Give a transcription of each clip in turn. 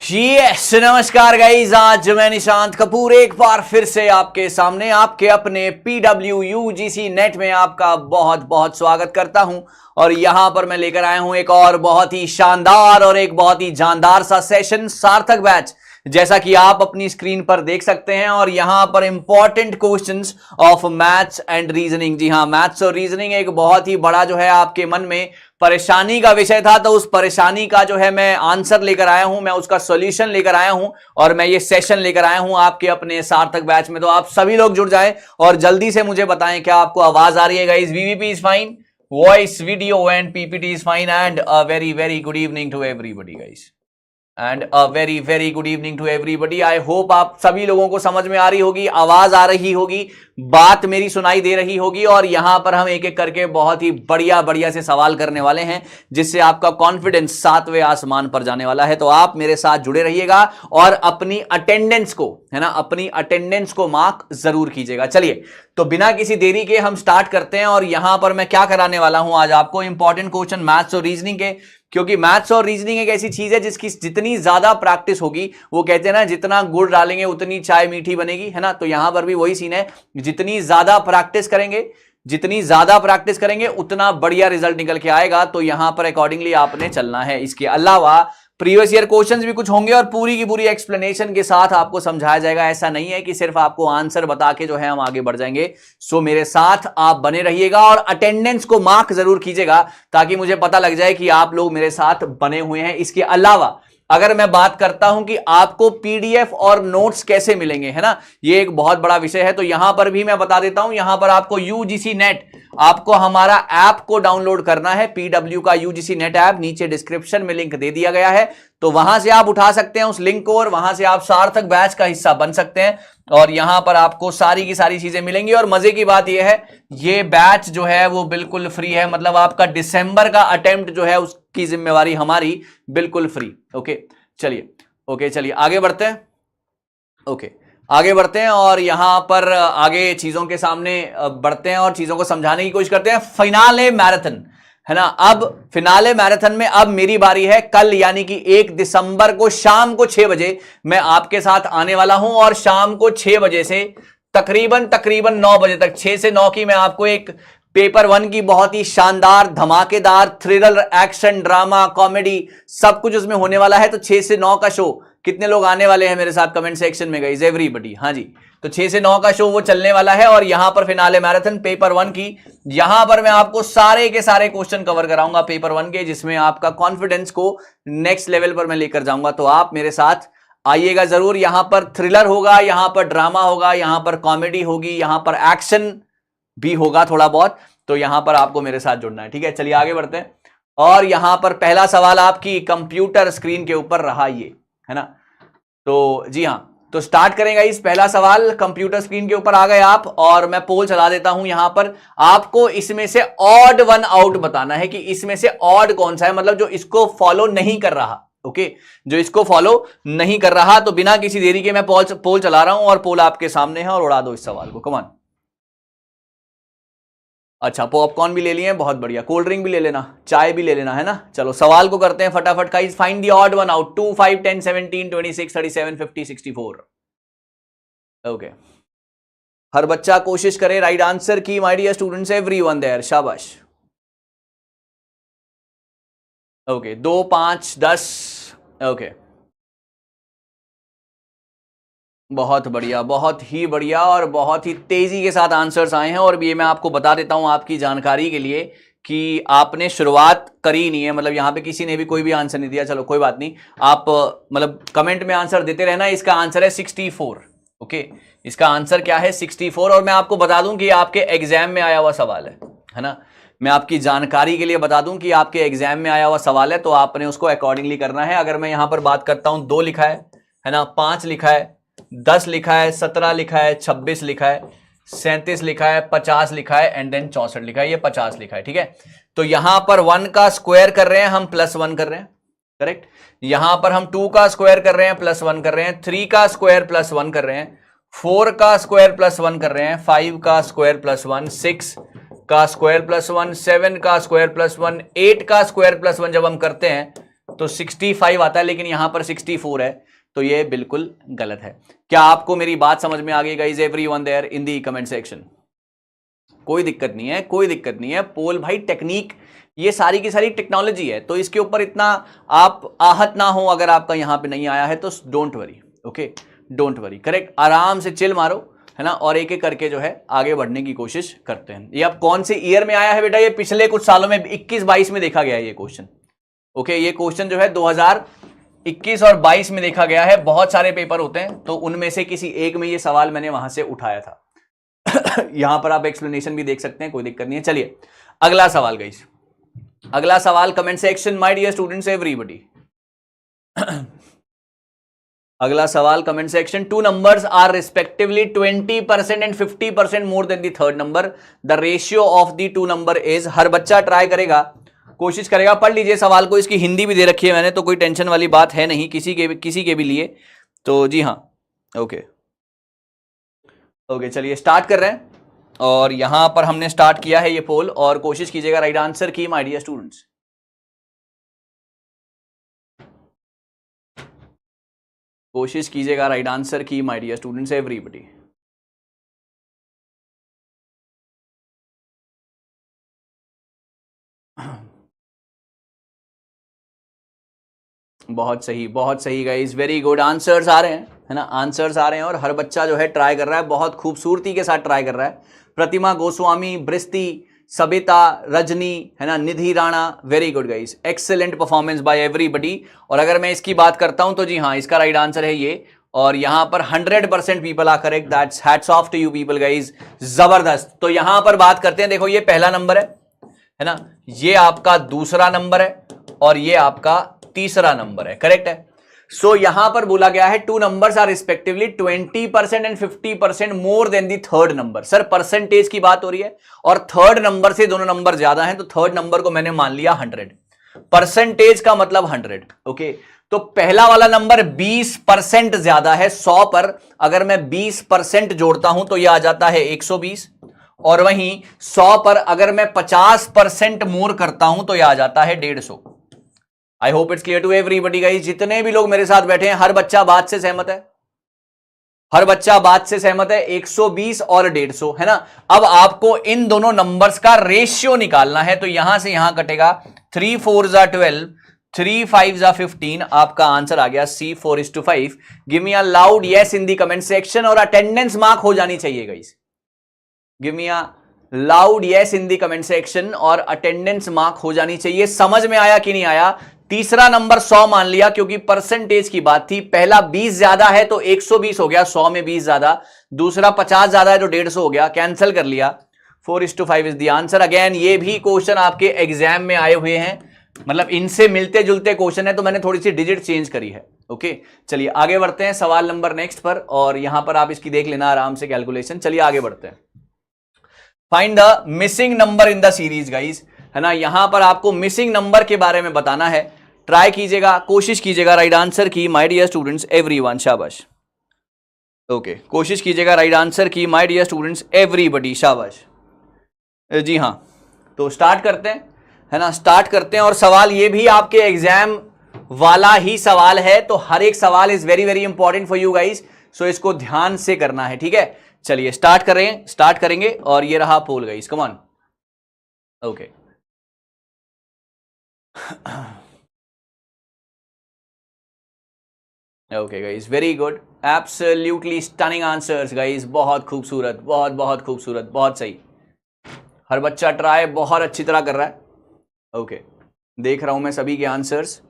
Yes नमस्कार guys, आज मैं निशांत कपूर एक बार फिर से आपके सामने आपके अपने PW UGC नेट में आपका बहुत बहुत स्वागत करता हूं। और यहां पर मैं लेकर आया हूं एक और बहुत ही शानदार और एक बहुत ही जानदार सा सेशन, सार्थक बैच, जैसा कि आप अपनी स्क्रीन पर देख सकते हैं। और यहां पर important questions of maths and reasoning. जी हां, मैथ्स और रीजनिंग एक बहुत ही बड़ा जो है आपके मन में परेशानी का विषय था, तो उस परेशानी का जो है मैं आंसर लेकर आया हूं, मैं उसका सॉल्यूशन लेकर आया हूं और मैं ये सेशन लेकर आया हूं आपके अपने सार्थक बैच में। तो आप सभी लोग जुड़ जाएं और जल्दी से मुझे बताएं क्या आपको आवाज आ रही है guys. VVP is fine, voice video and PPT is fine and a very very good evening to everybody guys, and a very very good evening to everybody. I hope आप सभी लोगों को समझ में आ रही होगी, आवाज आ रही होगी, बात मेरी सुनाई दे रही होगी। और यहां पर हम एक एक करके बहुत ही बढ़िया बढ़िया से सवाल करने वाले हैं, जिससे आपका कॉन्फिडेंस 7वें आसमान पर जाने वाला है। तो आप मेरे साथ जुड़े रहिएगा और अपनी अटेंडेंस को, है ना, अपनी अटेंडेंस को मार्क जरूर कीजिएगा। चलिए, तो बिना किसी देरी के हम स्टार्ट करते हैं। और यहां पर मैं क्या कराने वाला हूं आज आपको, इंपॉर्टेंट क्वेश्चन मैथ्स और रीजनिंग के, क्योंकि मैथ्स और रीजनिंग एक ऐसी चीज है जिसकी जितनी ज्यादा प्रैक्टिस होगी, वो कहते हैं ना, जितना गुड़ डालेंगे उतनी चाय मीठी बनेगी, है ना। तो यहां पर भी वही सीन है, जितनी ज्यादा प्रैक्टिस करेंगे उतना बढ़िया रिजल्ट निकल के आएगा। तो यहां पर अकॉर्डिंगली आपने चलना है। इसके अलावा प्रीवियस ईयर क्वेश्चंस भी कुछ होंगे और पूरी की पूरी एक्सप्लेनेशन के साथ आपको समझाया जाएगा। ऐसा नहीं है कि सिर्फ आपको आंसर बता के जो है हम आगे बढ़ जाएंगे। सो मेरे साथ आप बने रहिएगा और अटेंडेंस को मार्क जरूर कीजिएगा, ताकि मुझे पता लग जाए कि आप लोग मेरे साथ बने हुए हैं। इसके अलावा अगर मैं बात करता हूं कि आपको पीडीएफ और नोट्स कैसे मिलेंगे, है ना, ये एक बहुत बड़ा विषय है। तो यहां पर भी मैं बता देता हूं, यहां पर आपको यूजीसी नेट, आपको हमारा ऐप को डाउनलोड करना है, पीडब्ल्यू का यूजीसी नेट ऐप। नीचे डिस्क्रिप्शन में लिंक दे दिया गया है, तो वहां से आप उठा सकते हैं उस लिंक को और वहां से आप सार्थक बैच का हिस्सा बन सकते हैं। और यहां पर आपको सारी की सारी चीजें मिलेंगी। और मजे की बात यह है, ये बैच जो है वो बिल्कुल फ्री है, मतलब आपका दिसंबर का अटेम्प्ट जो है उसकी जिम्मेवारी हमारी, बिल्कुल फ्री। ओके चलिए आगे बढ़ते हैं। आगे बढ़ते हैं और यहां पर आगे चीजों के सामने बढ़ते हैं और चीजों को समझाने की कोशिश करते हैं। फिनाले मैराथन, है ना, अब फिनाले मैराथन में अब मेरी बारी है। कल यानी कि 1 दिसंबर को शाम को 6 बजे मैं आपके साथ आने वाला हूं और शाम को 6 बजे से तकरीबन 9 बजे तक, 6 से 9 की मैं आपको एक पेपर 1 की बहुत ही शानदार धमाकेदार थ्रिलर एक्शन ड्रामा कॉमेडी सब कुछ उसमें होने वाला है। तो 6 से 9 का शो, कितने लोग आने वाले हैं मेरे साथ कमेंट सेक्शन में गाइस, एवरीबॉडी। हाँ जी, तो 6 से 9 का शो वो चलने वाला है। और यहां पर फिनाले मैराथन पेपर 1 की, यहां पर मैं आपको सारे के सारे क्वेश्चन कवर कराऊंगा पेपर 1 के, जिसमें आपका कॉन्फिडेंस को नेक्स्ट लेवल पर मैं लेकर जाऊंगा। तो आप मेरे साथ आइएगा जरूर। यहां पर थ्रिलर होगा, यहां पर ड्रामा होगा, यहां पर कॉमेडी होगी, यहां पर एक्शन भी होगा थोड़ा बहुत। तो यहां पर आपको मेरे साथ जुड़ना है, ठीक है। चलिए आगे बढ़ते हैं। और यहां पर पहला सवाल आपकी कंप्यूटर स्क्रीन के ऊपर रहा, ये है ना। तो जी हां, तो स्टार्ट करेंगे इस पहला सवाल। कंप्यूटर स्क्रीन के ऊपर आ गए आप और मैं पोल चला देता हूं। यहां पर आपको इसमें से ऑड वन आउट बताना है कि इसमें से ऑड कौन सा है, मतलब जो इसको फॉलो नहीं कर रहा। ओके, जो इसको फॉलो नहीं कर रहा। तो बिना किसी देरी के मैं पोल चला रहा हूं और पोल आपके सामने है और उड़ा दो इस सवाल को। कमान, अच्छा, पॉपकॉर्न भी ले लिए हैं, बहुत बढ़िया। कोल्ड ड्रिंक भी ले लेना, चाय भी ले लेना, है ना। चलो सवाल को करते हैं फटाफट का। Find the odd one out. 2, 5, 10, 17, 26, 37, 50, 64। Okay, हर बच्चा कोशिश करे राइट आंसर की। My dear students, everyone there, शाबाश। ओके, 2, 5, 10। ओके, बहुत बढ़िया, बहुत ही बढ़िया और बहुत ही तेजी के साथ आंसर्स आए हैं। और ये मैं आपको बता देता हूं आपकी जानकारी के लिए कि आपने शुरुआत करी नहीं है, मतलब यहां पे किसी ने भी कोई भी आंसर नहीं दिया। चलो कोई बात नहीं, आप मतलब कमेंट में आंसर देते रहना। इसका आंसर है 64। ओके, इसका आंसर क्या है? 64। और मैं आपको बता दूं कि आपके एग्जाम में आया हुआ सवाल है ना। मैं आपकी जानकारी के लिए बता दूं कि आपके एग्जाम में आया हुआ सवाल है, तो आपने उसको अकॉर्डिंगली करना है। अगर मैं यहां पर बात करता हूं, 2 लिखा है ना, 5 लिखा है, 10 लिखा है, 17 लिखा है, 26 लिखा है, 37 लिखा है, 50 लिखा है एंड देन 64 लिखा है, ये 50 लिखा है, ठीक है। तो यहां पर 1 का स्क्वायर कर रहे हैं हम, +1 कर रहे हैं, करेक्ट। यहां पर हम 2 का स्क्वायर कर रहे हैं, +1 कर रहे हैं, 3 का स्क्वायर +1 कर रहे हैं, 4 का स्क्वायर +1 कर रहे हैं, 5 का स्क्वायर +1, 6 का स्क्वायर +1, 7 का स्क्वायर +1, 8 का स्क्वायर +1 जब हम करते हैं तो 65 आता है, लेकिन यहां पर 64 है, तो ये बिल्कुल गलत है। क्या आपको मेरी बात समझ में आ गई guys? Everyone there in the comment section? कोई दिक्कत नहीं है, कोई दिक्कत नहीं है। पोल भाई टेक्निक, ये सारी की सारी टेक्नोलॉजी है, तो इसके ऊपर इतना आप आहत ना हो अगर आपका यहां पे नहीं आया है तो don't worry, okay, don't worry, correct. आराम से चिल मारो, है ना, और एक एक करके जो है आगे बढ़ने की कोशिश करते हैं। ये अब कौन से ईयर में आया है बेटा? ये पिछले कुछ सालों में 21-22 में देखा गया है ये क्वेश्चन, ओके। ये क्वेश्चन जो है 2021 और 22 में देखा गया है। बहुत सारे पेपर होते हैं, तो उनमें से किसी एक में ये सवाल मैंने वहां से उठाया था। यहां पर आप एक्सप्लेनेशन भी देख सकते हैं, कोई दिक्कत नहीं है। चलिए अगला सवाल गाइस, अगला सवाल comment section my dear students everybody. अगला सवाल comment section. 2 numbers are respectively 20% and 50% more than the third number, the ratio of the 2 number is. हर बच्चा ट्राई करेगा, कोशिश करेगा। पढ़ लीजिए सवाल को, इसकी हिंदी भी दे रखी है मैंने, तो कोई टेंशन वाली बात है नहीं किसी के भी लिए, तो जी हाँ, ओके ओके। चलिए स्टार्ट कर रहे हैं, और यहां पर हमने स्टार्ट किया है ये पोल, और कोशिश कीजिएगा राइट आंसर की माय डियर स्टूडेंट्स। कोशिश कीजिएगा राइट आंसर की माय डियर स्टूडेंट्स एवरीबॉडी। बहुत सही गाइस, वेरी गुड। आंसर्स आ रहे हैं, है ना, आंसर्स आ रहे हैं, और हर बच्चा जो है ट्राई कर रहा है, बहुत खूबसूरती के साथ ट्राई कर रहा है। प्रतिमा गोस्वामी, ब्रिस्ती, सबिता, रजनी, है ना, Nidhi Rana, very good guys, excellent performance by everybody. और अगर मैं इसकी बात करता हूं तो जी हाँ, इसका राइट आंसर है ये, और यहां पर 100% people are correct, that's hats off to you people guys, जबरदस्त। तो यहां पर बात करते हैं, देखो ये पहला नंबर है ना, ये आपका दूसरा नंबर है, और ये आपका तीसरा नंबर है, करेक्ट है। सो यहां पर बोला गया है 2 numbers are respectively 20% and 50% more than the third number. Sir percentage की बात हो रही है, और थर्ड नंबर से दोनों नंबर ज्यादा हैं, तो थर्ड नंबर को मैंने मान लिया 100, परसेंटेज का मतलब 100, ओके। तो पहला वाला नंबर 20% ज्यादा है 100 पर, अगर मैं 20% जोड़ता हूं तो यह आ जाता है 120, और वहीं 100 पर अगर मैं 50% मोर करता हूं तो यह आ जाता है 150। I hope it's clear to everybody guys. जितने भी लोग मेरे साथ बैठे हैं, हर बच्चा बात से सहमत है, हर बच्चा बात से सहमत है, 120 और 150, है ना। अब आपको इन दोनों नंबर्स का रेशियो निकालना है, तो यहां से यहां कटेगा, 3 4 जा 12, 3 5 जा 15, आपका आंसर आ गया C 4:5। Give me a loud yes in the comment section, और अटेंडेंस मार्क हो जानी चाहिए guys. Give me a loud yes in the comment section, और अटेंडेंस मार्क हो जानी चाहिए। समझ में आया कि नहीं आया? तीसरा नंबर 100 मान लिया क्योंकि परसेंटेज की बात थी। पहला 20 ज्यादा है तो 120 हो गया, 100 में 20 ज्यादा। दूसरा 50 ज्यादा है तो 150 हो गया, कैंसिल कर लिया। 4:5 इज द आंसर। अगेन ये भी क्वेश्चन आपके एग्जाम में आए हुए हैं, मतलब इनसे मिलते जुलते क्वेश्चन है, तो मैंने थोड़ी सी डिजिट चेंज करी है, ओके। चलिए आगे बढ़ते हैं सवाल नंबर नेक्स्ट पर, और यहां पर आप इसकी देख लेना आराम से कैलकुलेशन। चलिए आगे बढ़ते हैं। Find the missing number in the series guys, है ना। यहां पर आपको मिसिंग नंबर के बारे में बताना है। ट्राई कीजिएगा, कोशिश कीजिएगा राइट आंसर की माय डियर स्टूडेंट्स एवरीवन, शाबाश, ओके। कोशिश कीजिएगा राइट आंसर की माय डियर स्टूडेंट्स एवरीबॉडी, शाबाश। जी हाँ, तो स्टार्ट करते हैं, है ना, स्टार्ट करते हैं। और सवाल ये भी आपके एग्जाम वाला ही सवाल है, तो हर एक सवाल is very very important for you guys, so इसको ध्यान से करना है, ठीक है। चलिए स्टार्ट करेंगे, और ये रहा poll guys, come on, okay. Okay guys, very good, absolutely stunning answers guys, बहुत खूबसूरत, बहुत खूबसूरत, बहुत सही। हर बच्चा ट्राई बहुत अच्छी तरह कर रहा है, ओके। देख रहा हूं मैं सभी के answers.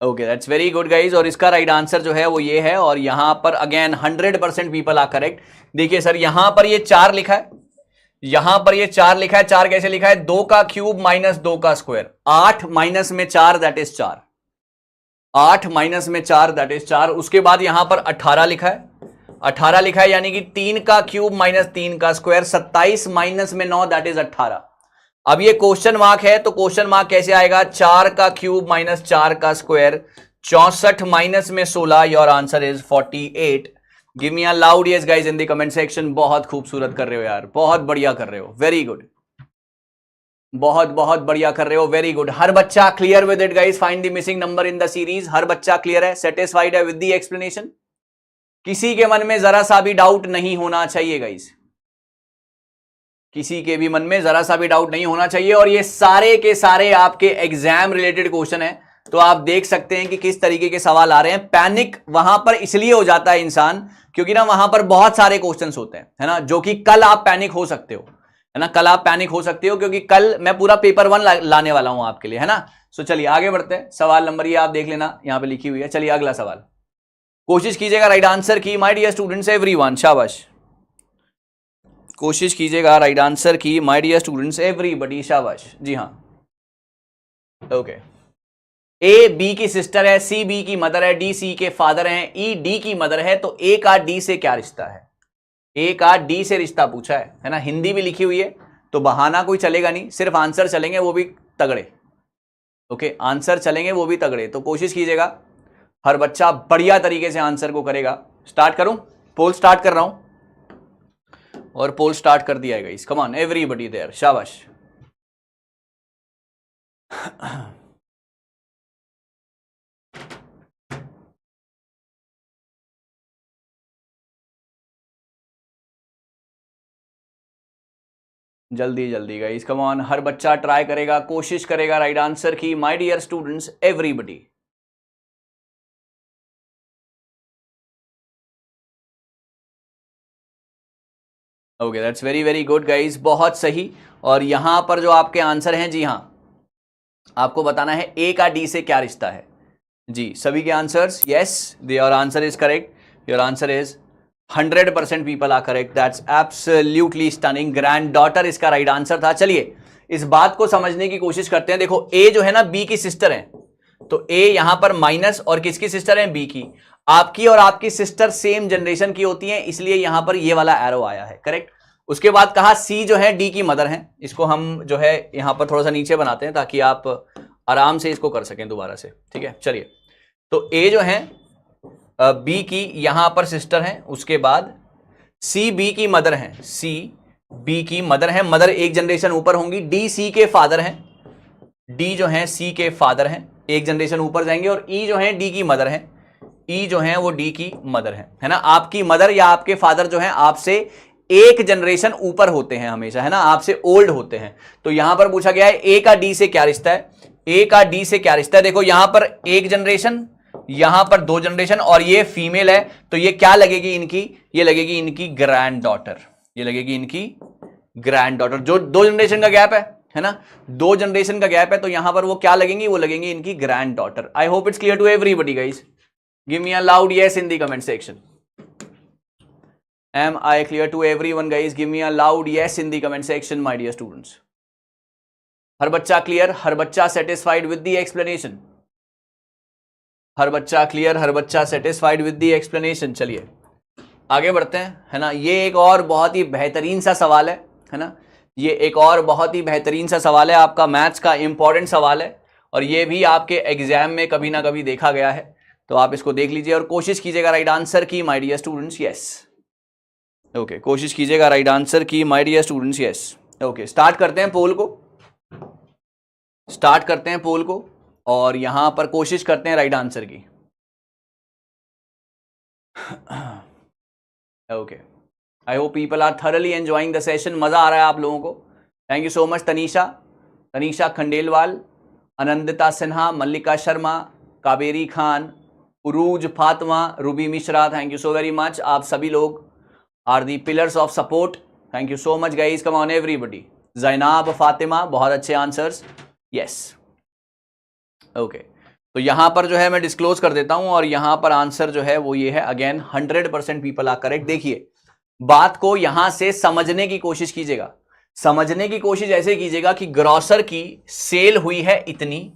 Okay, that's very good guys. और इसका राइट आंसर जो है वो ये है, और यहां पर अगेन 100% पीपल आर करेक्ट। देखिए सर, यहां पर ये 4 लिखा है, यहां पर ये 4 लिखा है। 4 कैसे लिखा है? 2 का क्यूब माइनस 2 का स्क्वायर, 8 माइनस में 4 दैट इज 4, 8 माइनस में 4 दैट इज 4। उसके बाद यहां पर 18 लिखा है, 18 लिखा है, यानी कि 3 का क्यूब माइनस 3 का स्क्वायर, 27 माइनस में 9 दैट इज 18। अब ये क्वेश्चन मार्क है, तो क्वेश्चन मार्क कैसे आएगा? 4 का क्यूब माइनस 4 का स्क्वायर, 64 माइनस में 16, your answer is 48। Give me a loud yes guys in the comment section. बहुत खूबसूरत कर रहे हो यार, बहुत बढ़िया कर रहे हो, वेरी गुड, बहुत बहुत बढ़िया कर रहे हो, वेरी गुड। हर बच्चा clear with it guys? Find the missing number in the series. हर बच्चा क्लियर है, सेटिस्फाइड है विद द एक्सप्लेनेशन? किसी के मन में जरा सा भी डाउट नहीं होना चाहिए गाइस, किसी के भी मन में जरा सा भी डाउट नहीं होना चाहिए। और ये सारे के सारे आपके एग्जाम रिलेटेड क्वेश्चन है, तो आप देख सकते हैं कि किस तरीके के सवाल आ रहे हैं। पैनिक वहां पर इसलिए हो जाता है इंसान, क्योंकि ना वहां पर बहुत सारे क्वेश्चंस होते हैं, है ना, जो कि कल आप पैनिक हो सकते हो, है ना, कल आप पैनिक हो सकते हो, क्योंकि कल मैं पूरा पेपर 1 लाने वाला हूं आपके लिए, है ना। सो चलिए आगे बढ़ते हैं। सवाल नंबर ये आप देख लेना, यहां पे लिखी हुई है। चलिए अगला सवाल, कोशिश कीजिएगा राइट आंसर की माय डियर स्टूडेंट्स एवरीवन, शाबाश। कोशिश कीजिएगा राइट आंसर की माय डियर स्टूडेंट्स एवरीबॉडी, शाबाश। जी हाँ, ओके। ए बी की सिस्टर है, सी बी की मदर है, डी सी के फादर हैं, ई डी की मदर है, तो ए का डी से क्या रिश्ता है? ए का डी से रिश्ता पूछा है ना। हिंदी भी लिखी हुई है, तो बहाना कोई चलेगा नहीं, सिर्फ आंसर चलेंगे, वो भी तगड़े। ओके, आंसर चलेंगे वो भी तगड़े। तो कोशिश कीजिएगा, हर बच्चा बढ़िया तरीके से आंसर को करेगा। स्टार्ट करूं? पोल स्टार्ट कर रहा हूं, और पोल स्टार्ट कर दिया है guys. Come on everybody there, शाबाश। जल्दी जल्दी गाइस, कम ऑन, हर बच्चा ट्राई करेगा, कोशिश करेगा राइट आंसर की my dear students everybody. Okay, that's very very good guys, बहुत सही। और यहां पर जो आपके आंसर हैं, जी हां, आपको बताना है ए का डी से क्या रिश्ता है। जी, सभी के answers yes, your answer is correct, your answer is 100% people are correct, that's absolutely stunning. Granddaughter इसका राइट आंसर था। चलिए इस बात को समझने की कोशिश करते हैं। देखो, ए जो है ना बी की सिस्टर है, तो ए यहां पर माइनस, और किसकी सिस्टर है? बी की। आपकी और आपकी सिस्टर सेम जनरेशन की होती है, इसलिए यहां पर ये वाला एरो आया है, करेक्ट। उसके बाद कहा सी जो है डी की मदर है, इसको हम जो है यहां पर थोड़ा सा नीचे बनाते हैं ताकि आप आराम से इसको कर सकें दोबारा से, ठीक है। चलिए, तो ए जो है बी की यहां पर सिस्टर है, उसके बाद सी बी की मदर है, सी बी की मदर है, मदर एक जनरेशन ऊपर होंगी। डी सी के फादर हैं, डी जो है सी के फादर हैं, एक जनरेशन ऊपर जाएंगे। और ई जो है डी की मदर है, ई जो है वो डी की मदर है ना। आपकी मदर या आपके फादर जो है आपसे एक जनरेशन ऊपर होते हैं हमेशा, है ना, आपसे ओल्ड होते हैं। तो यहां पर पूछा गया है ए का डी से क्या रिश्ता है? ए का डी से क्या रिश्ता है? देखो, यहां पर एक जनरेशन, यहां पर 2 जनरेशन, और ये फीमेल है, तो ये क्या लगेगी इनकी? ये लगेगी इनकी ग्रैंड डॉटर, ये लगेगी इनकी ग्रैंड डॉटर। जो 2 जनरेशन का गैप है ना, 2 जनरेशन का गैप है, तो यहां पर वो क्या लगेंगी? वो लगेंगी इनकी granddaughter. I hope it's clear to everybody guys. Give me a loud yes in the comment section. Am I clear to everyone guys? Give me a loud yes in the comment section my dear students. हर बच्चा clear, हर बच्चा satisfied with the explanation, हर बच्चा clear, हर बच्चा satisfied with the explanation. चलिए आगे बढ़ते हैं, है ना। ये एक और बहुत ही बेहतरीन सा सवाल है ना, ये एक और बहुत ही बेहतरीन सा सवाल है, आपका मैथ्स का इंपॉर्टेंट सवाल है, और ये भी आपके एग्जाम में कभी ना कभी देखा गया है, तो आप इसको देख लीजिए और कोशिश कीजिएगा राइट आंसर की my dear students. Yes, okay, कोशिश कीजिएगा राइट आंसर की my dear students. Yes, okay, start करते हैं पोल को, स्टार्ट करते हैं पोल को, और यहां पर कोशिश करते हैं राइट आंसर की। Okay, I hope people are thoroughly enjoying the session. मजा आ रहा है आप लोगों को? Thank you so much Tanisha, Tanisha Khandelwal, Anandita Sinha, Mallika Sharma, Kaveri Khan, Urooj Fatima, Ruby Mishra, thank you so very much. आप सभी लोग are the pillars of support, thank you so much guys, come on everybody. Zainab Fatima, बहुत अच्छे आंसर्स, यस, ओके। तो यहां पर जो है मैं डिस्क्लोज कर देता हूं, और यहां पर आंसर जो है वो ये है, अगेन 100% पीपल आर करेक्ट। देखिए, बात को यहां से समझने की कोशिश कीजिएगा, समझने की कोशिश ऐसे कीजिएगा कि ग्रॉसर की सेल हुई है इतनी,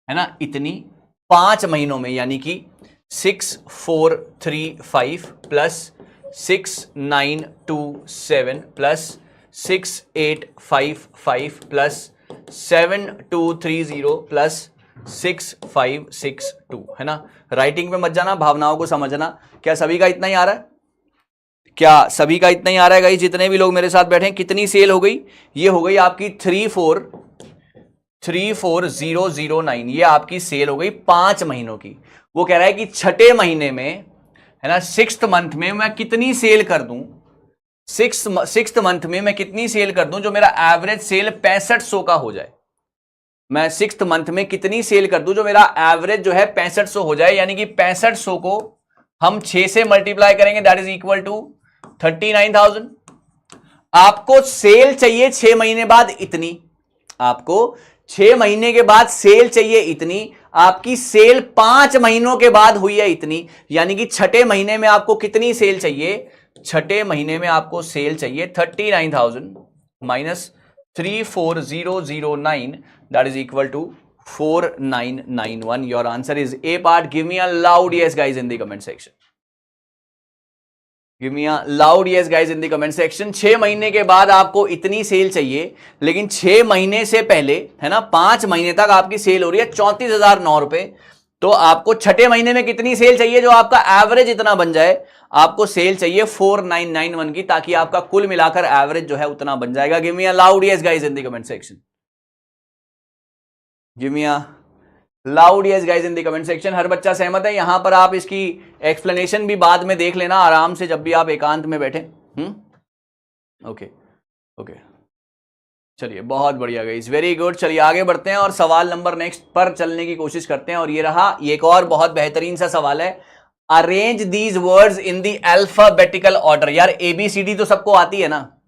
है ना, इतनी 5 महीनों में, यानी कि 6435 प्लस 6927 प्लस 6855 प्लस 7230 प्लस 6562, है ना। राइटिंग पे मत जाना, भावनाओं को समझना। क्या सभी का इतना ही आ रहा है? क्या सभी का इतना ही आ रहा है गाइस? जितने भी लोग मेरे साथ बैठे हैं, कितनी सेल हो गई? ये हो गई आपकी 34009, ये आपकी सेल हो गई 5 महीनों की। वो कह रहा है कि छठे महीने में, है ना, 6th मंथ में मैं कितनी सेल कर दूं, 6th मंथ में मैं कितनी सेल कर दूं जो मेरा एवरेज सेल 6500 का हो जाए। मैं 6th मंथ में कितनी सेल कर दूं जो मेरा एवरेज जो है 6500 हो जाए, यानी कि 6500 को हम 6 से मल्टीप्लाई करेंगे, दैट इज इक्वल टू 39,000। आपको सेल चाहिए 6 महीने बाद इतनी, आपको 6 महीने के बाद सेल चाहिए इतनी, आपकी सेल 5 महीनों के बाद हुई है इतनी, यानी कि छठे महीने में आपको कितनी सेल चाहिए? छठे महीने में आपको सेल चाहिए 39,000 minus 34009, that is equal to 4991। Your answer is A part. Give me a loud yes guys in the comment section. Give me a loud yes guys in the comment section. 6 महीने के बाद आपको इतनी cell चाहिए, लेकिन 6 महीने से पहले, है ना, 5 महीने तक आपकी सेल हो रही है 34,009 रुपए। तो आपको छठे महीने में कितनी सेल चाहिए जो आपका एवरेज इतना बन जाए? आपको सेल चाहिए 4991 की, ताकि आपका कुल मिलाकर एवरेज जो है उतना बन जाएगा। Give me a loud yes guys in the comment section. Give me a loud yes guys in the comment section. हर बच्चा सहमत है? यहां पर आप इसकी एक्सप्लेनेशन भी बाद में देख लेना आराम से, जब भी आप एकांत में बैठे। ओके ओके, चलिए बहुत बढ़िया गाइस, वेरी गुड। चलिए आगे बढ़ते हैं और सवाल नंबर नेक्स्ट पर चलने की कोशिश करते हैं। और ये रहा, ये एक और बहुत बेहतरीन सा सवाल है। Arrange these words in the alphabetical order. यार ABCD तो सबको आती है ना,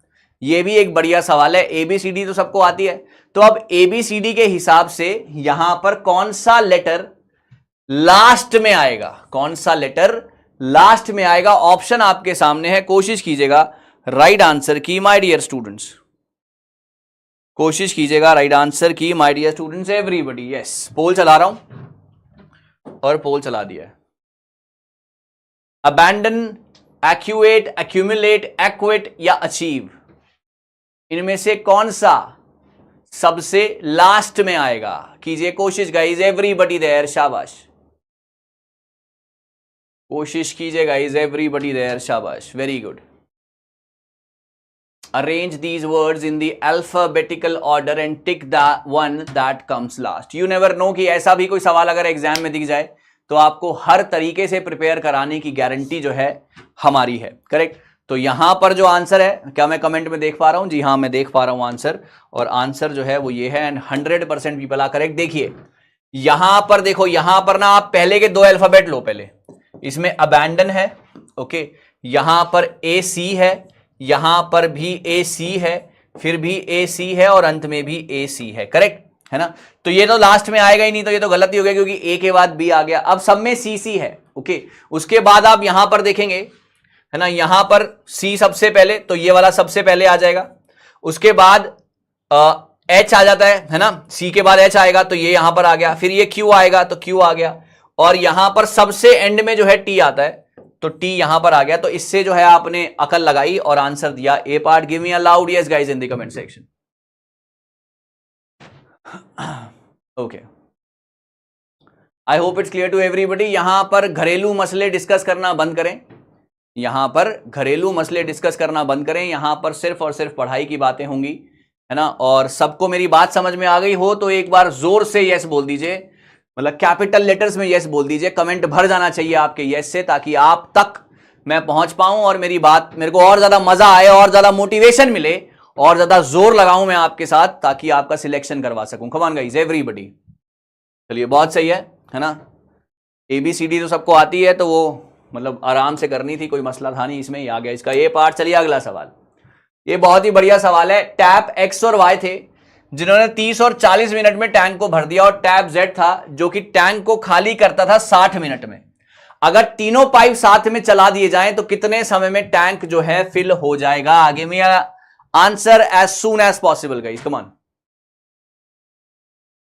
ये भी एक बढ़िया सवाल है। ABCD तो सबको आती है, तो अब ABCD के हिसाब से यहां पर कौन सा लेटर लास्ट में आएगा? कौन सा लेटर लास्ट में आएगा? ऑप्शन आपके सामने है, कोशिश कीजिएगा राइट आंसर की माय डियर स्टूडेंट्स। कोशिश कीजिएगा राइट आंसर की my dear students, everybody. Yes, poll चला रहा हूं और पोल चला दिया है। अबैंडन, एक्यूएट, एक्यूमुलेट, एक्वेट या अचीव, इनमें से कौन सा सबसे लास्ट में आएगा? कीजिए कोशिश गाइज, एवरीबॉडी देयर, शाबाश। कोशिश कीजिए गाइज, एवरीबॉडी देयर, शाबाश, very good. Arrange these words in the alphabetical order and tick the one that comes last. You never know कि ऐसा भी कोई सवाल अगर एग्जाम में दिख जाए तो आपको हर तरीके से प्रिपेयर कराने की गारंटी जो है हमारी है। करेक्ट? तो यहां पर जो आंसर है, क्या मैं कमेंट में देख पा रहा हूं? जी हाँ, मैं देख पा रहा हूं आंसर, और आंसर जो है वो ये है, एंड 100% पीपल आर करेक्ट। देखिए यहां पर, देखो यहां पर ना, आप पहले के 2 अल्फाबेट लो। पहले इसमें अबैंडन है, ओके, यहां पर AC है, यहां पर भी AC है, फिर भी AC है, और अंत में भी AC है। करेक्ट है ना? तो ये तो लास्ट में आएगा ही नहीं, तो ये तो गलत ही हो गया, क्योंकि A के बाद B आ गया। अब सब में CC है, ओके। उसके बाद आप यहां पर देखेंगे, है ना, यहां पर C सबसे पहले, तो ये वाला सबसे पहले आ जाएगा। उसके बाद H आ जाता है ना, C के बाद H आएगा, तो ये यहां पर आ गया। फिर ये Q आएगा, तो Q आ गया, और यहां पर सबसे एंड में जो है T आता है, तो T यहां पर आ गया। तो इससे जो है आपने अकल लगाई और आंसर दिया A part. Give me a loud yes guys in the comment section. Okay, I hope it's clear to everybody. यहां पर घरेलू मसले डिस्कस करना बंद करें, यहां पर घरेलू मसले डिस्कस करना बंद करें। यहां पर सिर्फ और सिर्फ पढ़ाई की बातें होंगी, है ना। और सबको मेरी बात समझ में आ गई हो तो एक बार जोर से यस बोल दीजिए, मतलब कैपिटल लेटर्स में यस बोल दीजिए। कमेंट भर जाना चाहिए आपके यस से, ताकि आप तक मैं पहुंच पाऊं और मेरी बात, मेरे को और ज्यादा मजा आए, और ज्यादा मोटिवेशन मिले, और ज्यादा जोर लगाऊं मैं आपके साथ, ताकि आपका सिलेक्शन करवा सकूं। Come on guys, everybody. चलिए बहुत सही है ना। ABCD तो सबको आती है, तो वो मतलब आराम से करनी थी, कोई मसला था नहीं इसमें, ही आ गया इसका ये पार्ट। चलिए अगला सवाल, ये बहुत ही बढ़िया सवाल है। टैप X और Y थे जिन्होंने 30 और 40 मिनट में टैंक को भर दिया, और टैप Z था जो कि टैंक को खाली करता था 60 मिनट में। अगर तीनों पाइप साथ में चला दिए जाएं तो कितने समय में टैंक जो है फिल हो जाएगा? आगे में answer as soon as possible guys, come on,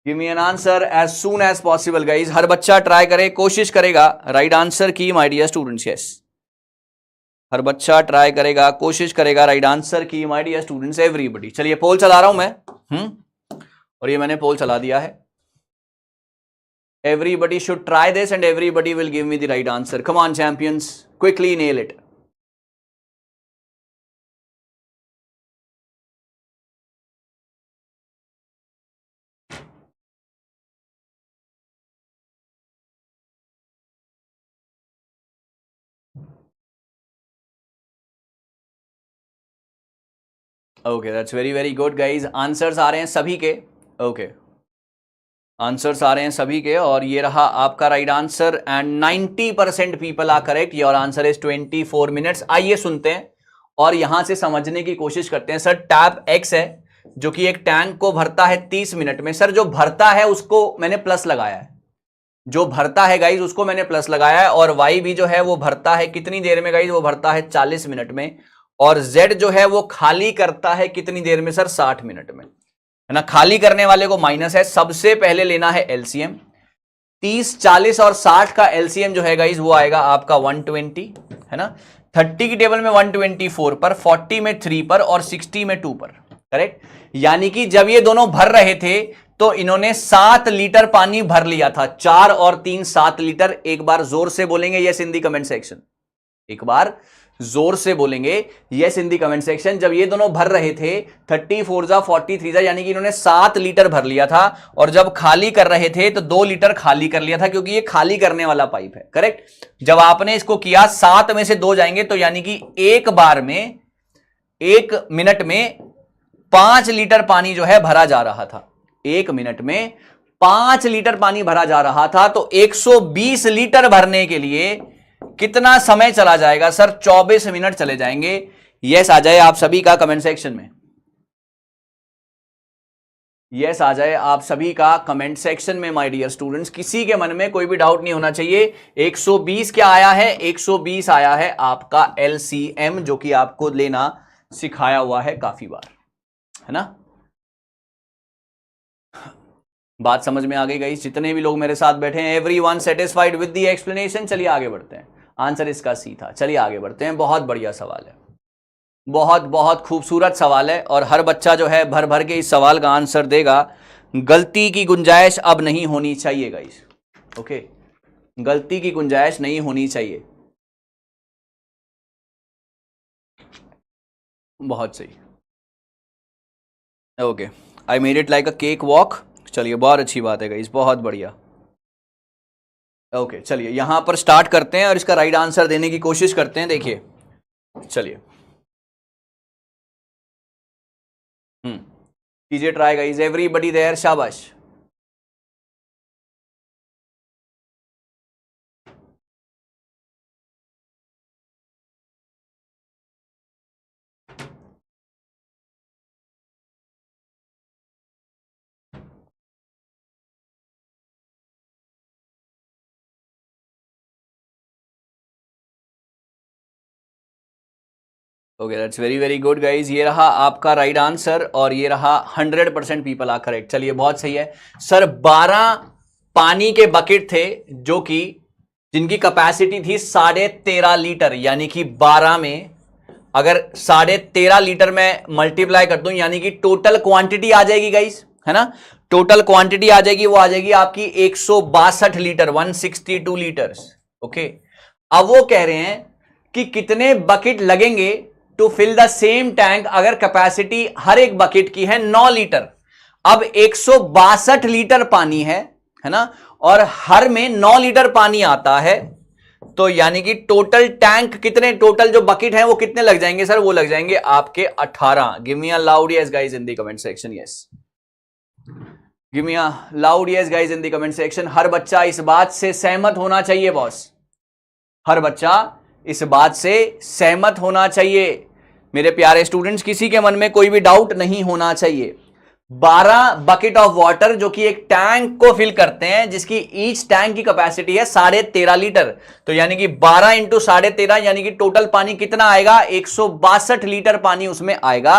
give me an answer as soon as possible guys. हर बच्चा ट्राई करे, कोशिश करेगा राइट आंसर की माय डियर स्टूडेंट्स। यस, हर बच्चा ट्राई करेगा, कोशिश करेगा राइट आंसर की। माय डियर स्टूडेंट्स एवरीबॉडी, चलिए पोल चला रहा हूं मैं, और ये मैंने पोल चला दिया है। Everybody should try this and everybody will give me the right answer. Come on champions, quickly nail it. Okay, that's very very good guys. Answers आ रहे हैं सभी के। Okay, आंसर्स आ रहे हैं सभी के, और ये रहा आपका right answer and 90% people are correct. Your answer is 24 minutes. आइए सुनते हैं और यहां से समझने की कोशिश करते हैं। सर टैप एक्स है जो कि एक टैंक को भरता है 30 मिनट में। सर जो भरता है उसको मैंने प्लस लगाया है, जो भरता है गाइज उसको मैंने प्लस लगाया है, और वाई भी जो है वो भरता है कितनी देर में गाइज, वो भरता है 40 मिनट में, और जेड जो है वो खाली करता है कितनी देर में सर, 60 मिनट में, है ना। खाली करने वाले को माइनस है। सबसे पहले लेना है एलसीएम। 30, 40 और 60 का एलसीएम जो है गाइज वो आएगा आपका 120, है ना। 30 की टेबल में 124 पर, 40 में 3 पर, और 60 में 2 पर, करेक्ट। यानी कि जब ये दोनों भर रहे थे तो इन्होंने 7 लीटर पानी भर लिया था। 4 और 3 7 लीटर। एक बार जोर से बोलेंगे yes in the comment section, एक बार जोर से बोलेंगे yes in the comment section. जब ये दोनों भर रहे थे 34 जा 43 जा, यानी कि इन्होंने 7 लीटर भर लिया था, और जब खाली कर रहे थे तो 2 लीटर खाली कर लिया था, क्योंकि ये खाली करने वाला पाइप है, करेक्ट। जब आपने इसको किया 7 में से 2 जाएंगे तो यानी कि एक बार में 1 मिनट में 5 लीटर पानी जो है भरा जा रहा था। 1 मिनट में 5 लीटर पानी भरा जा रहा था, तो 120 लीटर भरने के लिए कितना समय चला जाएगा सर? 24 मिनट चले जाएंगे। यस आ जाए आप सभी का कमेंट सेक्शन में, यस आ जाए आप सभी का कमेंट सेक्शन में माय डियर स्टूडेंट्स। किसी के मन में कोई भी डाउट नहीं होना चाहिए। 120 क्या आया है? 120 आया है आपका एलसीएम, जो कि आपको लेना सिखाया हुआ है काफी बार, है ना। बात समझ में आ गई गाइस? जितने भी लोग मेरे साथ बैठे हैं, everyone satisfied with the explanation? चलिए आगे बढ़ते हैं। आंसर इसका सी था। चलिए आगे बढ़ते हैं। बहुत बढ़िया सवाल है, बहुत बहुत खूबसूरत सवाल है, और हर बच्चा जो है भर भर के इस सवाल का आंसर देगा। गलती की गुंजाइश अब नहीं होनी चाहिए गाइस, ओके। गलती की गुंजाइश नहीं होनी चाहिए। बहुत सही, okay. I made it like a cake walk. चलिए बहुत अच्छी बात है गाइस, बहुत बढ़िया। ओके चलिए यहां पर स्टार्ट करते हैं और इसका राइट आंसर देने की कोशिश करते हैं। देखिए चलिए कीजिए ट्राई गाइस, एवरीबडी देयर, शाबाश। Okay that's very very good guys. ये रहा आपका राइट आंसर, और ये रहा 100% पीपल आर करेक्ट। चलिए बहुत सही है सर। 12 पानी के बकेट थे जो कि जिनकी कैपेसिटी थी 13.5 लीटर, यानी कि 12 में अगर 13.5 लीटर में मल्टीप्लाई कर दूं, यानी कि टोटल क्वांटिटी आ जाएगी गाइज, है ना। टोटल क्वांटिटी आ जाएगी, वो आ जाएगी आपकी 162 लीटर, 162 लीटर्स, ओके। अब वो कह रहे हैं कि कितने बकेट लगेंगे to fill the same tank अगर कैपेसिटी हर एक बकेट की है 9 लीटर। अब 162 लीटर पानी है ना, और हर में 9 लीटर पानी आता है, तो यानी कि टोटल टैंक कितने, टोटल जो बकेट है वो कितने लग जाएंगे सर? वो लग जाएंगे आपके 18। Give me a loud yes guys in the comment section. Yes give me a loud yes guys in the comment section. हर बच्चा इस बात से सहमत होना चाहिए बॉस, हर बच्चा इस बात से सहमत होना चाहिए मेरे प्यारे स्टूडेंट्स। किसी के मन में कोई भी डाउट नहीं होना चाहिए। 12 बकेट ऑफ वाटर जो कि एक टैंक को फिल करते हैं, जिसकी ईच टैंक की कैपेसिटी है 13.5 लीटर, तो यानी कि 12 इंटू 13.5, यानी कि टोटल पानी कितना आएगा? 162 लीटर पानी उसमें आएगा।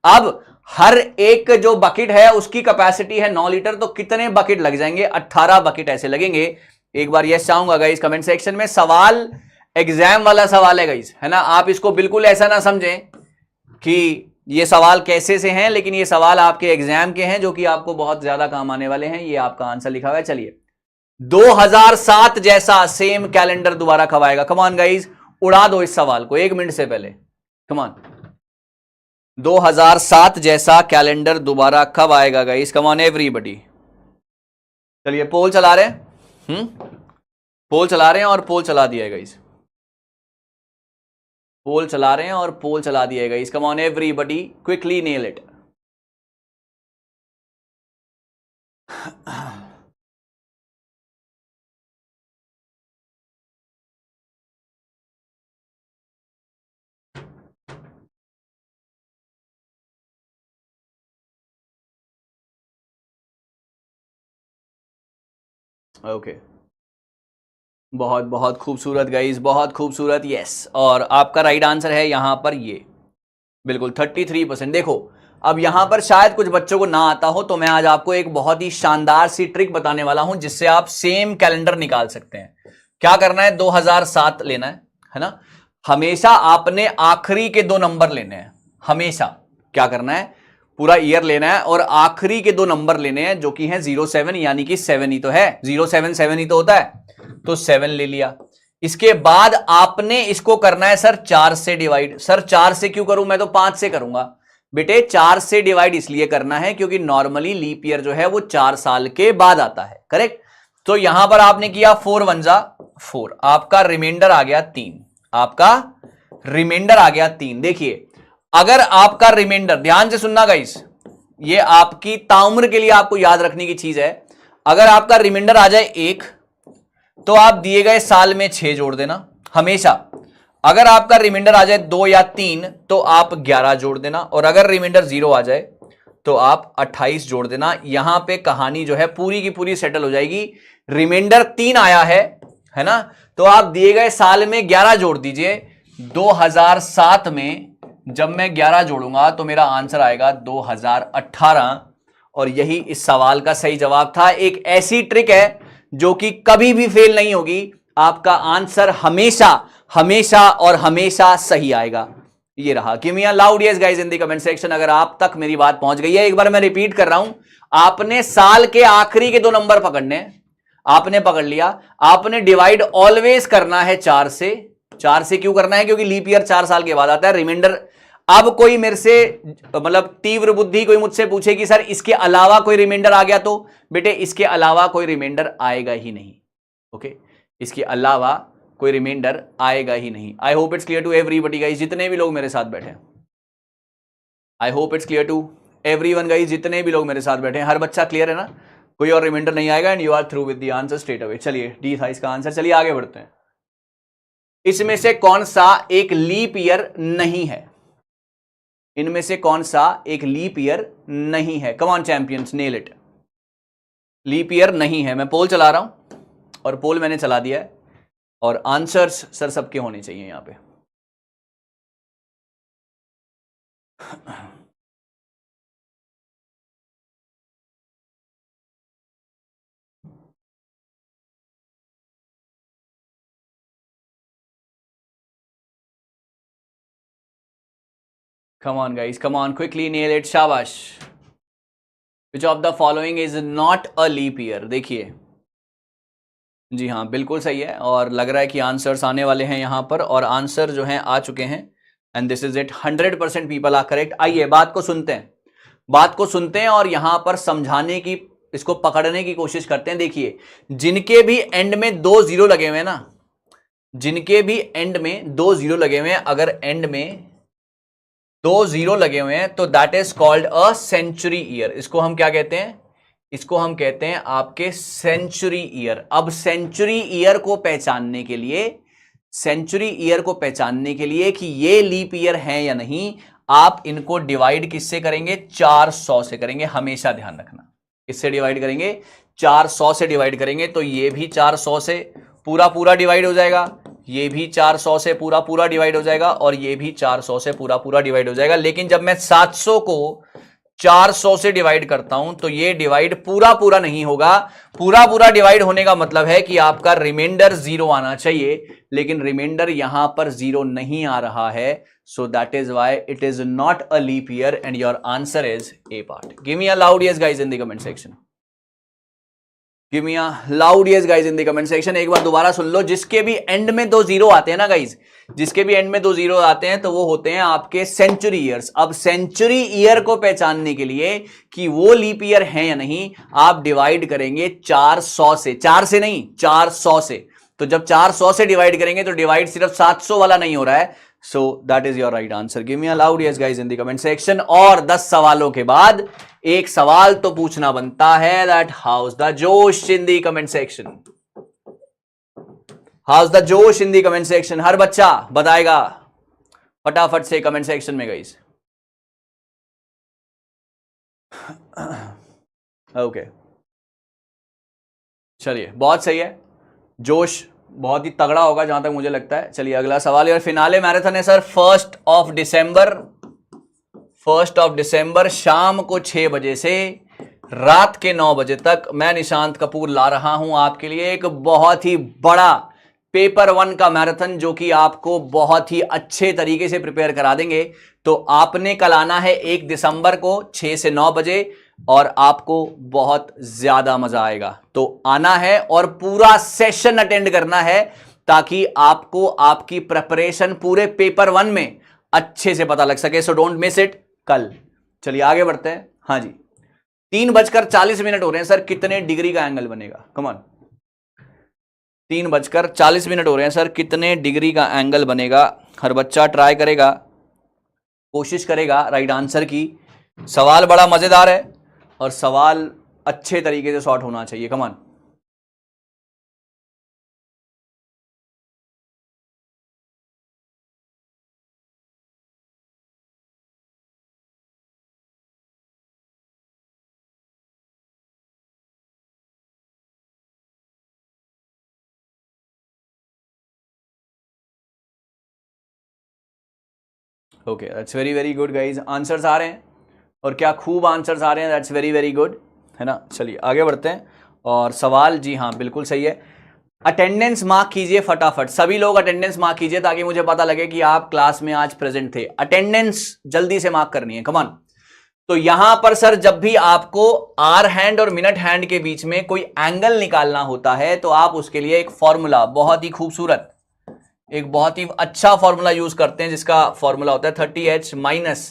अब हर एक जो बकेट है उसकी कैपेसिटी है 9 लीटर, तो कितने बकेट लग जाएंगे? 18 बकेट ऐसे लगेंगे। एक बार यस चाहूंगा गाइस कमेंट सेक्शन में। सवाल एग्जाम वाला सवाल है गाइस, है ना। आप इसको बिल्कुल ऐसा ना समझें कि ये सवाल कैसे से हैं, लेकिन ये सवाल आपके एग्जाम के हैं जो कि आपको बहुत ज्यादा काम आने वाले हैं। ये आपका आंसर लिखा हुआ है। चलिए, 2007 जैसा सेम कैलेंडर दोबारा कब आएगा? कम ऑन गाइस, उड़ा दो इस सवाल को 1 मिनट से पहले। कम ऑन, 2007 जैसा कैलेंडर दोबारा कब आएगा गाइस? Come on everybody. चलिए, पोल चला रहे हैं, पोल चला रहे हैं और पोल चला दिया है गाइस। पोल चला रहे हैं और पोल चला दिया है guys. Come on everybody, quickly nail it. Okay, बहुत बहुत खूबसूरत गाइस, बहुत खूबसूरत। यस, और आपका राइट आंसर है यहां पर ये, बिल्कुल 33%। देखो, अब यहां पर शायद कुछ बच्चों को ना आता हो, तो मैं आज आपको एक बहुत ही शानदार सी ट्रिक बताने वाला हूं जिससे आप सेम कैलेंडर निकाल सकते हैं। क्या करना है? 2007 लेना है ना। हमेशा आपने आखिरी के 2 नंबर लेने हैं। हमेशा क्या करना है? पूरा ईयर लेना है और आखिरी के 2 नंबर लेने हैं जो कि हैं 07, यानी कि 7 ही तो है, 077 ही तो होता है, तो 7 ले लिया। इसके बाद आपने इसको करना है सर 4 से डिवाइड। सर 4 से क्यों करूं? मैं तो 5 से करूंगा। बेटे 4 से डिवाइड इसलिए करना है क्योंकि नॉर्मली लीप ईयर जो है वो 4 साल के बाद आता है, करेक्ट। तो यहां पर आपने किया 4 1 जा 4, आपका रिमाइंडर आ गया 3, आपका रिमाइंडर आ गया 3। देखिए, अगर आपका रिमाइंडर, ध्यान से सुनना गाइस, ये आपकी ताउम्र के लिए आपको याद रखने की चीज है। अगर आपका रिमाइंडर आ जाए 1, तो आप दिए गए साल में 6 जोड़ देना हमेशा। अगर आपका रिमाइंडर आ जाए 2 या 3, तो आप 11 जोड़ देना, और अगर रिमाइंडर 0 आ जाए तो आप 28 जोड़ देना। यहां पे कहानी जो है पूरी की पूरी सेटल हो जाएगी। रिमाइंडर 3 आया है ना, तो आप दिए गए साल में 11 जोड़ दीजिए। 2007 में जब मैं 11 जोड़ूंगा तो मेरा आंसर आएगा 2018, और यही इस सवाल का सही जवाब था। एक ऐसी ट्रिक है जो कि कभी भी फेल नहीं होगी, आपका आंसर हमेशा हमेशा और हमेशा सही आएगा। ये रहा। Give me a loud yes guys in the comment section अगर आप तक मेरी बात पहुंच गई है। एक बार मैं रिपीट कर रहा हूं, आपने साल के आखिरी के 2 नंबर पकड़ने, आपने पकड़ लिया। आपने डिवाइड ऑलवेज करना है 4 से। 4 से क्यों करना है? क्योंकि लीप ईयर 4 साल के बाद आता है। रिमाइंडर, अब कोई मेरे से मतलब तीव्र बुद्धि कोई मुझसे पूछे कि सर इसके अलावा कोई रिमाइंडर आ गया, तो बेटे इसके अलावा कोई रिमाइंडर आएगा ही नहीं। ओके, इसके अलावा कोई रिमाइंडर आएगा ही नहीं। I hope it's clear to everybody guys, जितने भी लोग मेरे साथ बैठे हैं। I hope it's clear to everyone guys, जितने भी लोग मेरे साथ बैठे हैं। हर बच्चा क्लियर है ना? कोई और रिमाइंडर नहीं आएगा and you are through with the answer straight away. चलिए, डी था इसका आंसर। चलिए आगे बढ़ते हैं। इसमें से कौन सा एक लीप ईयर नहीं है? इनमें से कौन सा एक लीप ईयर नहीं है? Come on champions, nail it. Leap year नहीं है। मैं पोल चला रहा हूं और पोल मैंने चला दिया है, और आंसर्स सर सबके होने चाहिए यहां पे। Come on guys, come on, quickly nail it, शाबाश। Which of the following is not a leap year? देखिए, जी हाँ बिल्कुल सही है, और लग रहा है कि आंसर्स आने वाले हैं यहाँ पर, और आंसर जो हैं आ चुके हैं, and this is it. 100% people are correct. आइए बात को सुनते हैं, बात को सुनते हैं और यहाँ पर समझाने की, इसको पकड़ने की कोशिश करते हैं। देखिए, जिनके भी एंड में 2 0 लगे हुए हैं ना, जिनके भी एंड में 2 0 लगे हुए हैं, अगर एंड में 2 0 लगे हुए हैं तो that is called a century year. इसको हम क्या कहते हैं? इसको हम कहते हैं आपके सेंचुरी ईयर। अब सेंचुरी ईयर को पहचानने के लिए, सेंचुरी ईयर को पहचानने के लिए कि ये लीप ईयर है या नहीं, आप इनको डिवाइड किससे करेंगे? 400 से करेंगे। हमेशा ध्यान रखना, किससे डिवाइड करेंगे? 400 से डिवाइड करेंगे। तो ये भी 400 से पूरा पूरा डिवाइड हो जाएगा, ये भी 400 से पूरा पूरा डिवाइड हो जाएगा, और ये भी 400 से पूरा पूरा डिवाइड हो जाएगा। लेकिन जब मैं 700 को 400 से डिवाइड करता हूं तो ये डिवाइड पूरा पूरा नहीं होगा। पूरा पूरा डिवाइड होने का मतलब है कि आपका रिमाइंडर 0 आना चाहिए, लेकिन रिमाइंडर यहां पर 0 नहीं आ रहा है। So that is why it is not a leap year and your answer is A part. Give me a loud yes guys in the comment section. Give me a loud yes guys in the comment section. एक बार दोबारा सुन लो, जिसके भी and में 2 zero आते हैं ना guys, जिसके भी एंड में 2 जीरो आते हैं तो वो होते हैं आपके सेंचुरी ईयर्स। अब सेंचुरी ईयर को पहचानने के लिए कि वो लीप ईयर है या नहीं, आप डिवाइड करेंगे 400 से, 4 से नहीं 400 से। तो जब 400 से डिवाइड करेंगे तो डिवाइड सिर्फ 700 वाला नहीं हो रहा है। So that is your right answer. Give me a loud yes guys in the comment section. और 10 सवालों के बाद एक सवाल तो पूछना बनता है, दैट हाउस द जोश इन the comment section. House the जोश इन द कमेंट सेक्शन। हर बच्चा बताएगा फटाफट से कमेंट सेक्शन में गाइस। ओके चलिए, बहुत सही है, जोश बहुत ही तगड़ा होगा जहां तक मुझे लगता है। चलिए अगला सवाल। और फिनाले मैराथन है सर 1 दिसंबर। 1 दिसंबर शाम को 6 बजे से रात के 9 बजे तक मैं निशांत कपूर ला रहा हूं आपके लिए एक बहुत ही बड़ा पेपर 1 का मैराथन, जो कि आपको बहुत ही अच्छे तरीके से प्रिपेयर करा देंगे। तो आपने कल आना है 1 दिसंबर को 6 से 9 बजे, और आपको बहुत ज्यादा मजा आएगा। तो आना है और पूरा सेशन अटेंड करना है, ताकि आपको आपकी प्रिपरेशन पूरे पेपर 1 में अच्छे से पता लग सके। सो डोंट मिस इट कल। चलिए आगे बढ़ते हैं। हाँ जी, 3:40 हो रहे हैं सर, कितने डिग्री का एंगल बनेगा? कम ऑन, 3:40 हो रहे हैं सर, कितने डिग्री का एंगल बनेगा? हर बच्चा ट्राई करेगा, कोशिश करेगा राइट आंसर की। सवाल बड़ा मजेदार है और सवाल अच्छे तरीके से सॉर्ट होना चाहिए। Come on. Okay that's very very good guys, answers आ रहे हैं और क्या खूब आंसर्स आ रहे हैं। दैट्स वेरी वेरी गुड, है ना। चलिए आगे बढ़ते हैं। और सवाल जी हाँ बिल्कुल सही है। अटेंडेंस मार्क कीजिए फटाफट, सभी लोग अटेंडेंस मार्क कीजिए ताकि मुझे पता लगे कि आप क्लास में आज प्रेजेंट थे। अटेंडेंस जल्दी से मार्क करनी है, कम ऑन। तो यहां पर सर जब भी आपको आर हैंड और मिनट हैंड के बीच में कोई एंगल निकालना होता है तो आप उसके लिए एक फॉर्मूला, बहुत ही खूबसूरत, एक बहुत ही अच्छा फॉर्मूला यूज करते हैं, जिसका फॉर्मूला होता है 30h माइनस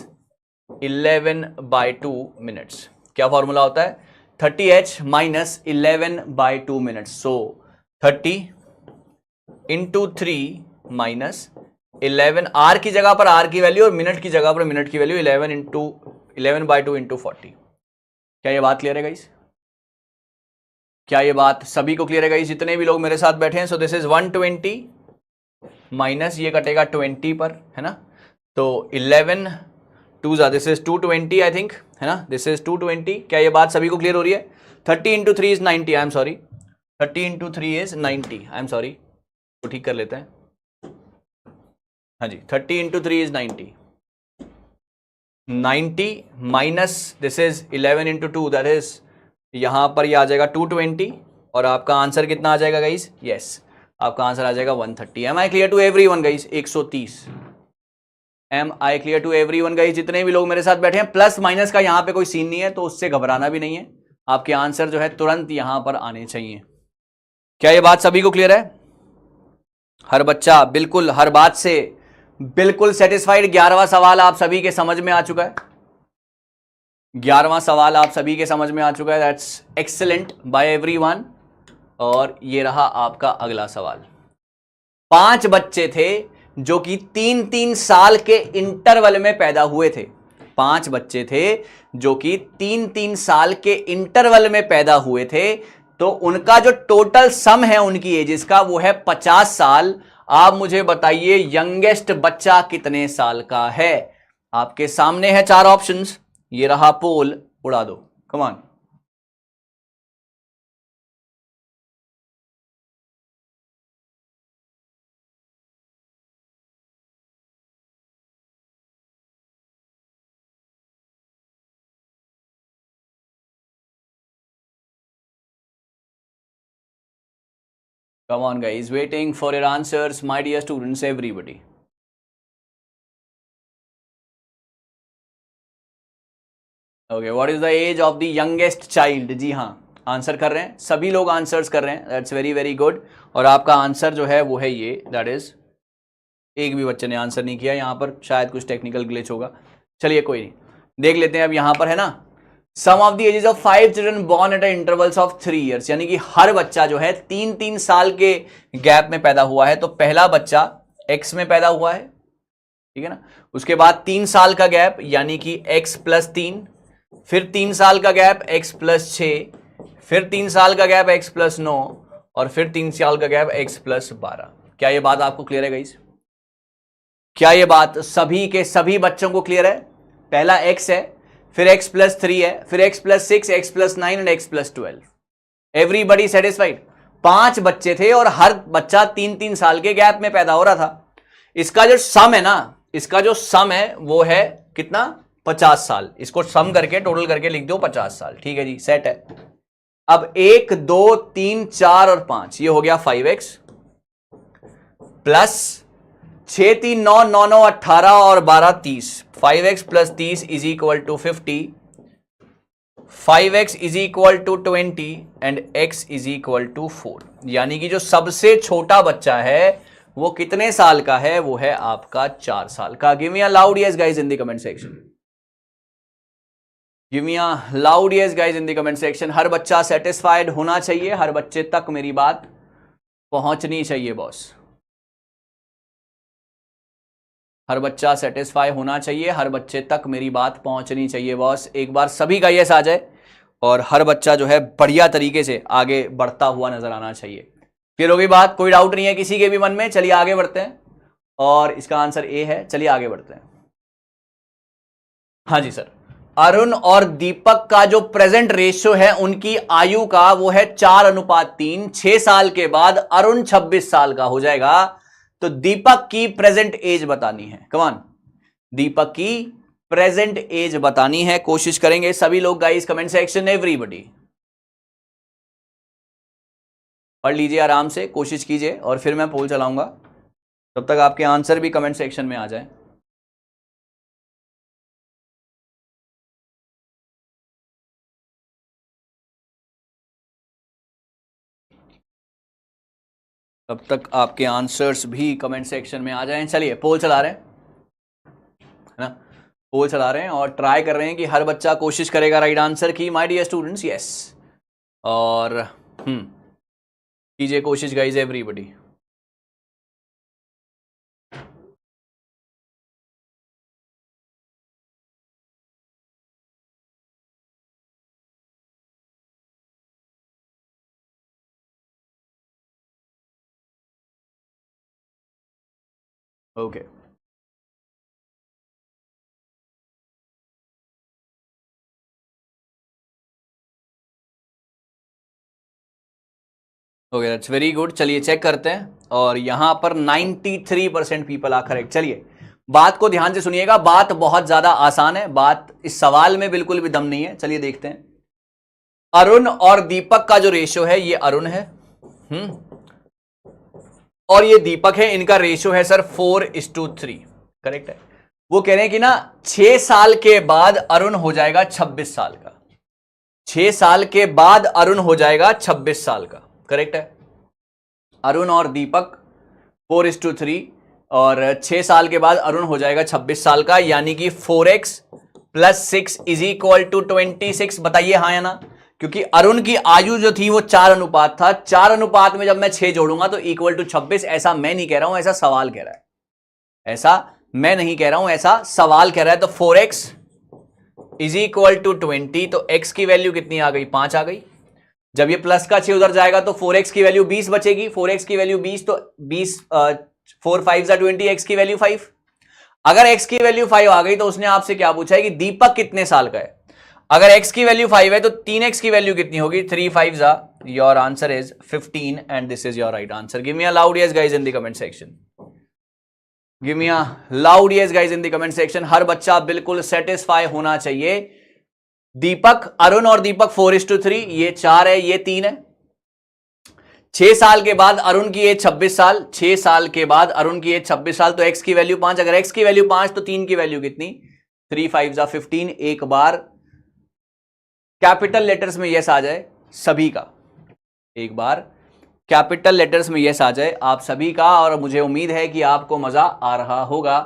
11/2 मिनट्स। क्या फॉर्मूला होता है? 30h minus 11/2 minutes. So 30 into 3 minus 11, R की जगह पर आर की वैल्यू और मिनट की जगह पर मिनट की वैल्यू 11/2 इंटू 40। क्या ये बात क्लियर है गाइस? क्या ये बात सभी को क्लियर है गाइस, जितने भी लोग मेरे साथ बैठे हैं? सो दिस इज 120 माइनस ये कटेगा 20 पर, है ना। तो 11 to this is 220 I think, है ना। This is 220। क्या ये बात सभी को क्लियर हो रही है? 30 into 3 is 90, I am sorry, 30 into 3 is 90, I am sorry, तो ठीक कर लेते हैं। हाँ जी, 30 into 3 is 90, 90 minus this is 11 into 2, that is यहां पर ये आ जाएगा 220, और आपका आंसर कितना आ जाएगा गाइस? यस, आपका आंसर आ जाएगा 130। Am I clear to everyone guys? 130। Am I clear to everyone guys? जितने भी लोग मेरे साथ बैठे हैं, प्लस माइनस का यहां पे कोई सीन नहीं है, तो उससे घबराना भी नहीं है। आपके आंसर जो है तुरंत यहां पर आने चाहिए। क्या ये बात सभी को क्लियर है? हर बच्चा बिल्कुल हर बात से बिल्कुल सेटिस्फाइड? 11वां सवाल आप सभी के समझ में आ चुका है? 11वां सवाल आप सभी के समझ में आ चुका है। That's excellent by everyone. और ये रहा आपका अगला सवाल। 5 बच्चे थे जो कि 3-3 साल के इंटरवल में पैदा हुए थे। 5 बच्चे थे जो कि 3-3 साल के इंटरवल में पैदा हुए थे। तो उनका जो टोटल सम है उनकी एजेस का, वो है 50 साल। आप मुझे बताइए यंगेस्ट बच्चा कितने साल का है? आपके सामने है 4 ऑप्शंस, ये रहा पोल, उड़ा दो, come on. Come on guys, waiting for your answers, my dear students, everybody. Okay, what is the age of the youngest child? जी हाँ, आंसर कर रहे हैं, सभी लोग आंसर्स कर रहे हैं, दैट्स वेरी वेरी गुड। और आपका आंसर जो है वो है ये, दैट इज, एक भी बच्चे ने आंसर नहीं किया, यहाँ पर शायद कुछ टेक्निकल ग्लिच होगा, चलिए कोई नहीं, देख लेते हैं। अब यहाँ पर है ना, sum of the ages of 5 children born at intervals of 3 years, यानी कि हर बच्चा जो है 3-3 साल के गैप में पैदा हुआ है। तो पहला बच्चा x में पैदा हुआ है, ठीक है ना, उसके बाद 3 साल का गैप यानी कि x + 3, फिर 3 साल का गैप x + 6, फिर 3 साल का गैप x + 9, और फिर 3 साल का गैप x + 12। क्या ये बात आपको क्लियर है गाइस? क्या ये बात सभी के सभी बच्चों को क्लियर है? पहला x है, फिर x + 3 है, फिर x + 6, x + 9 and x + 12। Everybody satisfied? 5 बच्चे थे और हर बच्चा 3-3 साल के गैप में पैदा हो रहा था। इसका जो सम है ना, इसका जो सम है वो है कितना? 50 साल। इसको सम करके टोटल करके लिख दो 50 साल। ठीक है जी, सेट है। अब 1, 2, 3, 4 और 5, ये हो गया 5x प्लस 6, 3, 9, 9, 9, 18 और 12, 30। 5x + 30 = 50, 5x = 20 and x = 4। यानी कि जो सबसे छोटा बच्चा है वो कितने साल का है? वो है आपका 4 साल का। Give me a loud yes guys in the comment section. Give me a loud yes guys in the comment section. हर बच्चा सेटिस्फाइड होना चाहिए, हर बच्चे तक मेरी बात पहुंचनी चाहिए बॉस। हर बच्चा सेटिस्फाई होना चाहिए, हर बच्चे तक मेरी बात पहुंचनी चाहिए बॉस। एक बार सभी का यस आ जाए और हर बच्चा जो है बढ़िया तरीके से आगे बढ़ता हुआ नजर आना चाहिए। फिर होगी बात, कोई डाउट नहीं है किसी के भी मन में। चलिए आगे बढ़ते हैं, और इसका आंसर ए है। चलिए आगे बढ़ते हैं। हाँ जी सर, अरुण और दीपक का जो प्रेजेंट रेशियो है उनकी आयु का, वो है 4:3। 6 साल के बाद अरुण 26 साल का हो जाएगा। तो दीपक की प्रेजेंट एज बतानी है। कम ऑन, दीपक की प्रेजेंट एज बतानी है। कोशिश करेंगे सभी लोग गाइस, कमेंट सेक्शन एवरीबॉडी पढ़ लीजिए आराम से, कोशिश कीजिए, और फिर मैं पोल चलाऊंगा, तब तक आपके आंसर भी कमेंट सेक्शन में आ जाए। तब तक आपके आंसर्स भी कमेंट सेक्शन में आ जाएं। चलिए पोल चला रहे हैं, है ना, पोल चला रहे हैं और ट्राई कर रहे हैं कि हर बच्चा कोशिश करेगा राइट आंसर की। माय डियर स्टूडेंट्स, यस, और कीजिए कोशिश guys everybody. Okay, okay, that's very good. चलिए चेक करते हैं, और यहां पर 93% पीपल आर करेक्ट। चलिए बात को ध्यान से सुनिएगा, बात बहुत ज्यादा आसान है, बात इस सवाल में बिल्कुल भी दम नहीं है। चलिए देखते हैं। अरुण और दीपक का जो रेशियो है, ये अरुण है, और ये दीपक है। इनका रेशियो है सर 4:3, करेक्ट है। वो कह रहे हैं कि ना 6 साल के बाद अरुण हो जाएगा 26 साल का। 6 साल के बाद अरुण हो जाएगा 26 साल का, करेक्ट है। अरुण और दीपक 4:3, और 6 साल के बाद अरुण हो जाएगा 26 साल का, यानी कि 4x + 6 = 26। बताइए हाँ या ना? क्योंकि अरुण की आयु जो थी वो 4 अनुपात था। 4 अनुपात में जब मैं 6 जोड़ूंगा तो = 26। ऐसा मैं नहीं कह रहा हूं, ऐसा सवाल कह रहा है। ऐसा मैं नहीं कह रहा हूं, ऐसा सवाल कह रहा है। तो 4x = 20, तो x की वैल्यू कितनी आ गई? 5 आ गई। जब ये प्लस का 6 उधर जाएगा तो 4x की वैल्यू 20 बचेगी। 4x की वैल्यू 20, तो 20 4 5 20, x की वैल्यू 5। अगर x की वैल्यू 5 आ गई तो उसने आपसे क्या पूछा है कि दीपक कितने साल का है। अगर x की वैल्यू 5 है तो 3x की वैल्यू कितनी होगी? 3 5 your answer is 15 and this is your right answer. Give me a loud yes guys in the comment section. Give me a loud yes guys in the comment section. हर बच्चा बिल्कुल satisfy होना चाहिए। दीपक, अरुण और दीपक 4:3, ये 4 है, ये 3 है। 6 साल के बाद अरुण की एज 26 साल, 6 साल के बाद अरुण की एज 26 साल, तो x की वैल्यू 5, अगर x की वैल्यू 5 तो 3 की वैल्यू कितनी, 3 5 जा 15। एक बार कैपिटल लेटर्स में यस आ जाए सभी का, एक बार कैपिटल लेटर्स में यस आ जाए आप सभी का, और मुझे उम्मीद है कि आपको मजा आ रहा होगा।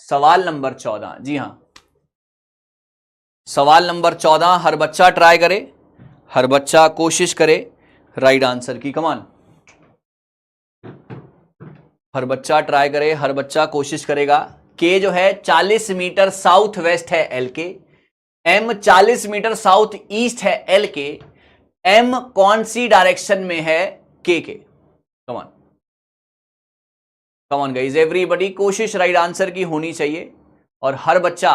सवाल नंबर 14, जी हां, सवाल नंबर 14, हर बच्चा ट्राई करे, हर बच्चा कोशिश करे राइट आंसर की। कमान, हर बच्चा ट्राई करे, हर बच्चा कोशिश करेगा। के जो है 40 मीटर साउथ वेस्ट है एल के, एम 40 मीटर साउथ ईस्ट है एल के, एम कौन सी डायरेक्शन में है के? कमान कमान गाइस, एवरीबॉडी कोशिश राइट आंसर की होनी चाहिए, और हर बच्चा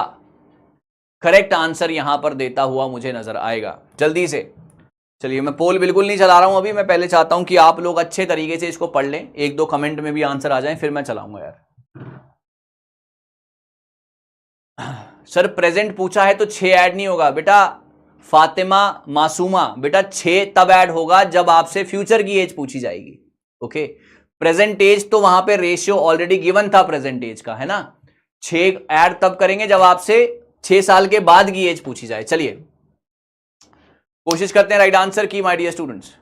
करेक्ट आंसर यहां पर देता हुआ मुझे नजर आएगा। जल्दी से चलिए, मैं पोल बिल्कुल नहीं चला रहा हूं अभी, मैं पहले चाहता हूं कि आप लोग अच्छे तरीके से इसको पढ़ लें, एक दो कमेंट में भी आंसर आ जाए, फिर मैं चलाऊंगा यार। सर प्रेजेंट पूछा है तो 6 ऐड नहीं होगा बेटा, फातिमा मासूमा, बेटा 6 तब ऐड होगा जब आपसे फ्यूचर की एज पूछी जाएगी। ओके, प्रेजेंट एज तो वहां पे रेशियो ऑलरेडी गिवन था प्रेजेंट एज का, है ना। 6 ऐड तब करेंगे जब आपसे 6 साल के बाद की एज पूछी जाए। चलिए कोशिश करते हैं राइट आंसर की माय डियर स्टूडेंट्स,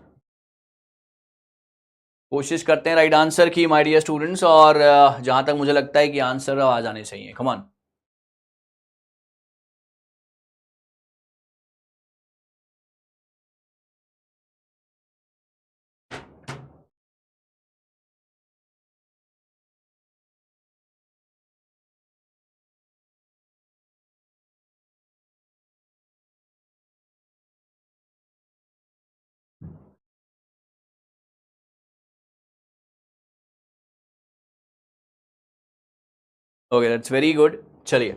कोशिश करते हैं राइट आंसर की माय डियर स्टूडेंट्स, और जहां तक मुझे लगता है कि आंसर आ जाने चाहिए। Come on, okay that's very good. चलिए,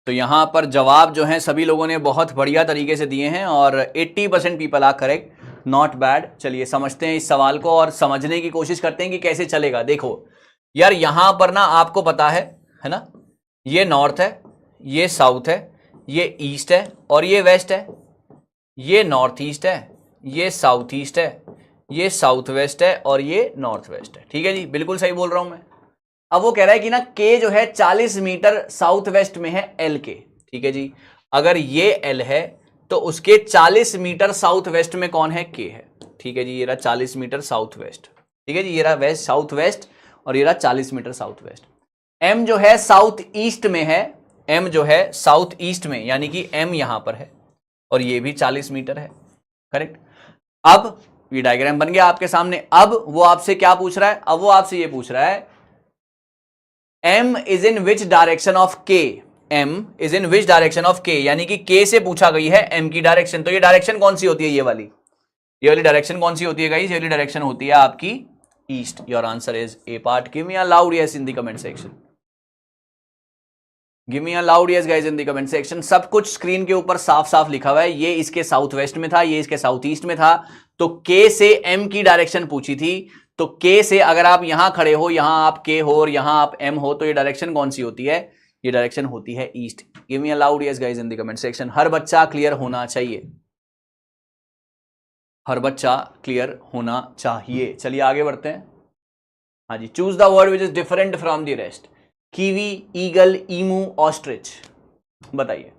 तो यहां पर जवाब जो है सभी लोगों ने बहुत बढ़िया तरीके से दिए हैं, और 80% people are correct, not bad. चलिए समझते हैं इस सवाल को और समझने की कोशिश करते हैं कि कैसे चलेगा। देखो यार, यहां पर ना आपको पता है ना, ये नॉर्थ है, ये साउथ है, ये ईस्ट है और ये वेस्ट है, ये नॉर्थ ईस्ट है, ये साउथ ईस्ट है, ये साउथ वेस्ट है और ये नॉर्थ वेस्ट है। ठीक है जी, बिल्कुल सही बोल रहा हूं मैं। अब वो कह रहा है कि ना के जो है 40 मीटर साउथ वेस्ट में है एल के। ठीक है जी, अगर ये एल है तो उसके 40 मीटर साउथ वेस्ट में कौन है, के है। ठीक है जी, ये रहा 40 मीटर साउथ वेस्ट। ठीक है जी, ये रहा वेस्ट साउथ वेस्ट और ये रहा 40 मीटर साउथ वेस्ट। एम जो है साउथ ईस्ट में है, एम जो है साउथ ईस्ट में, यानी कि एम यहां पर है और ये भी 40 मीटर है। करेक्ट। अब ये डायग्राम बन गया आपके सामने। अब वो आपसे क्या पूछ रहा है, अब वो आपसे ये पूछ रहा है M is in which direction of K, M is in which direction of K, यानी कि K से पूछा गई है M की डायरेक्शन। तो ये डायरेक्शन कौन सी होती है, ये वाली डायरेक्शन कौन सी होती है गाइस, ये वाली डायरेक्शन होती है आपकी east. Your answer is A part. Give me a loud yes in the comment section, give me a loud yes guys in the comment section. सब कुछ स्क्रीन के ऊपर साफ साफ लिखा हुआ है। ये इसके साउथ वेस्ट में था, ये इसके साउथ ईस्ट में था, तो K से M की डायरेक्शन पूछी थी। तो K से अगर आप यहां खड़े हो, यहां आप K हो और यहां आप M हो, तो ये डायरेक्शन कौन सी होती है, ये डायरेक्शन होती है east. Give me a loud yes guys in the comment section. हर बच्चा क्लियर होना चाहिए, हर बच्चा क्लियर होना चाहिए। चलिए आगे बढ़ते हैं। हाँ जी, choose the word which is different from the rest. Kiwi, eagle, emu, ostrich, बताइए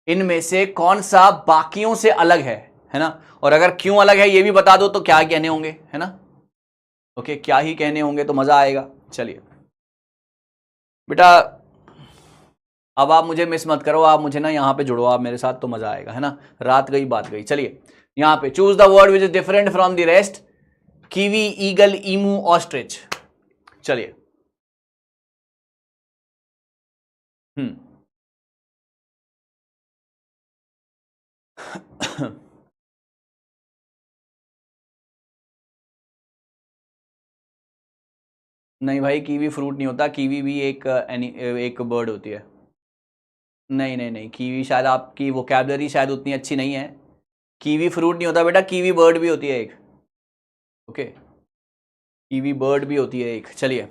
इनमें से कौन सा बाकियों से अलग है ना। और अगर क्यों अलग है ये भी बता दो तो क्या कहने होंगे, है ना। ओके, क्या ही कहने होंगे तो मजा आएगा। चलिए बेटा, अब आप मुझे मिस मत करो, आप मुझे ना यहां पे जुड़ो आप मेरे साथ, तो मजा आएगा, है ना। रात गई बात गई। चलिए यहां पे choose the word which is different from the rest. Kiwi, eagle, emu, ostrich. चलिए नहीं भाई, कीवी फ्रूट नहीं होता, कीवी भी एक बर्ड होती है। नहीं नहीं नहीं, कीवी शायद आपकी वोकैबुलरी शायद उतनी अच्छी नहीं है। कीवी फ्रूट नहीं होता बेटा, कीवी बर्ड भी होती है एक। ओके, कीवी बर्ड भी होती है एक। चलिए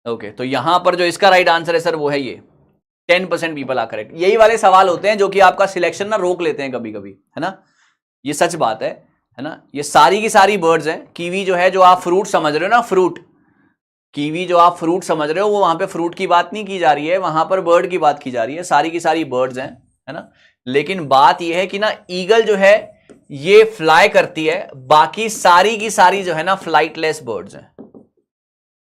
ओके, तो यहां पर जो इसका राइट आंसर है सर वो है ये। 10% पीपल आर करेक्ट। यही वाले सवाल होते हैं जो कि आपका सिलेक्शन ना रोक लेते हैं कभी कभी, है ना। ये सच बात है, है ना। ये सारी की सारी बर्ड्स हैं। कीवी जो है, जो आप फ्रूट समझ रहे हो ना, फ्रूट, कीवी जो आप फ्रूट समझ रहे हो, वो वहां पे फ्रूट की बात नहीं की जा रही है, वहां पर बर्ड की बात की जा रही है। सारी की सारी बर्ड्स हैं, है ना। लेकिन बात यह है कि ना, ईगल जो है ये फ्लाई करती है, बाकी सारी की सारी जो है ना फ्लाइटलेस बर्ड्स हैं।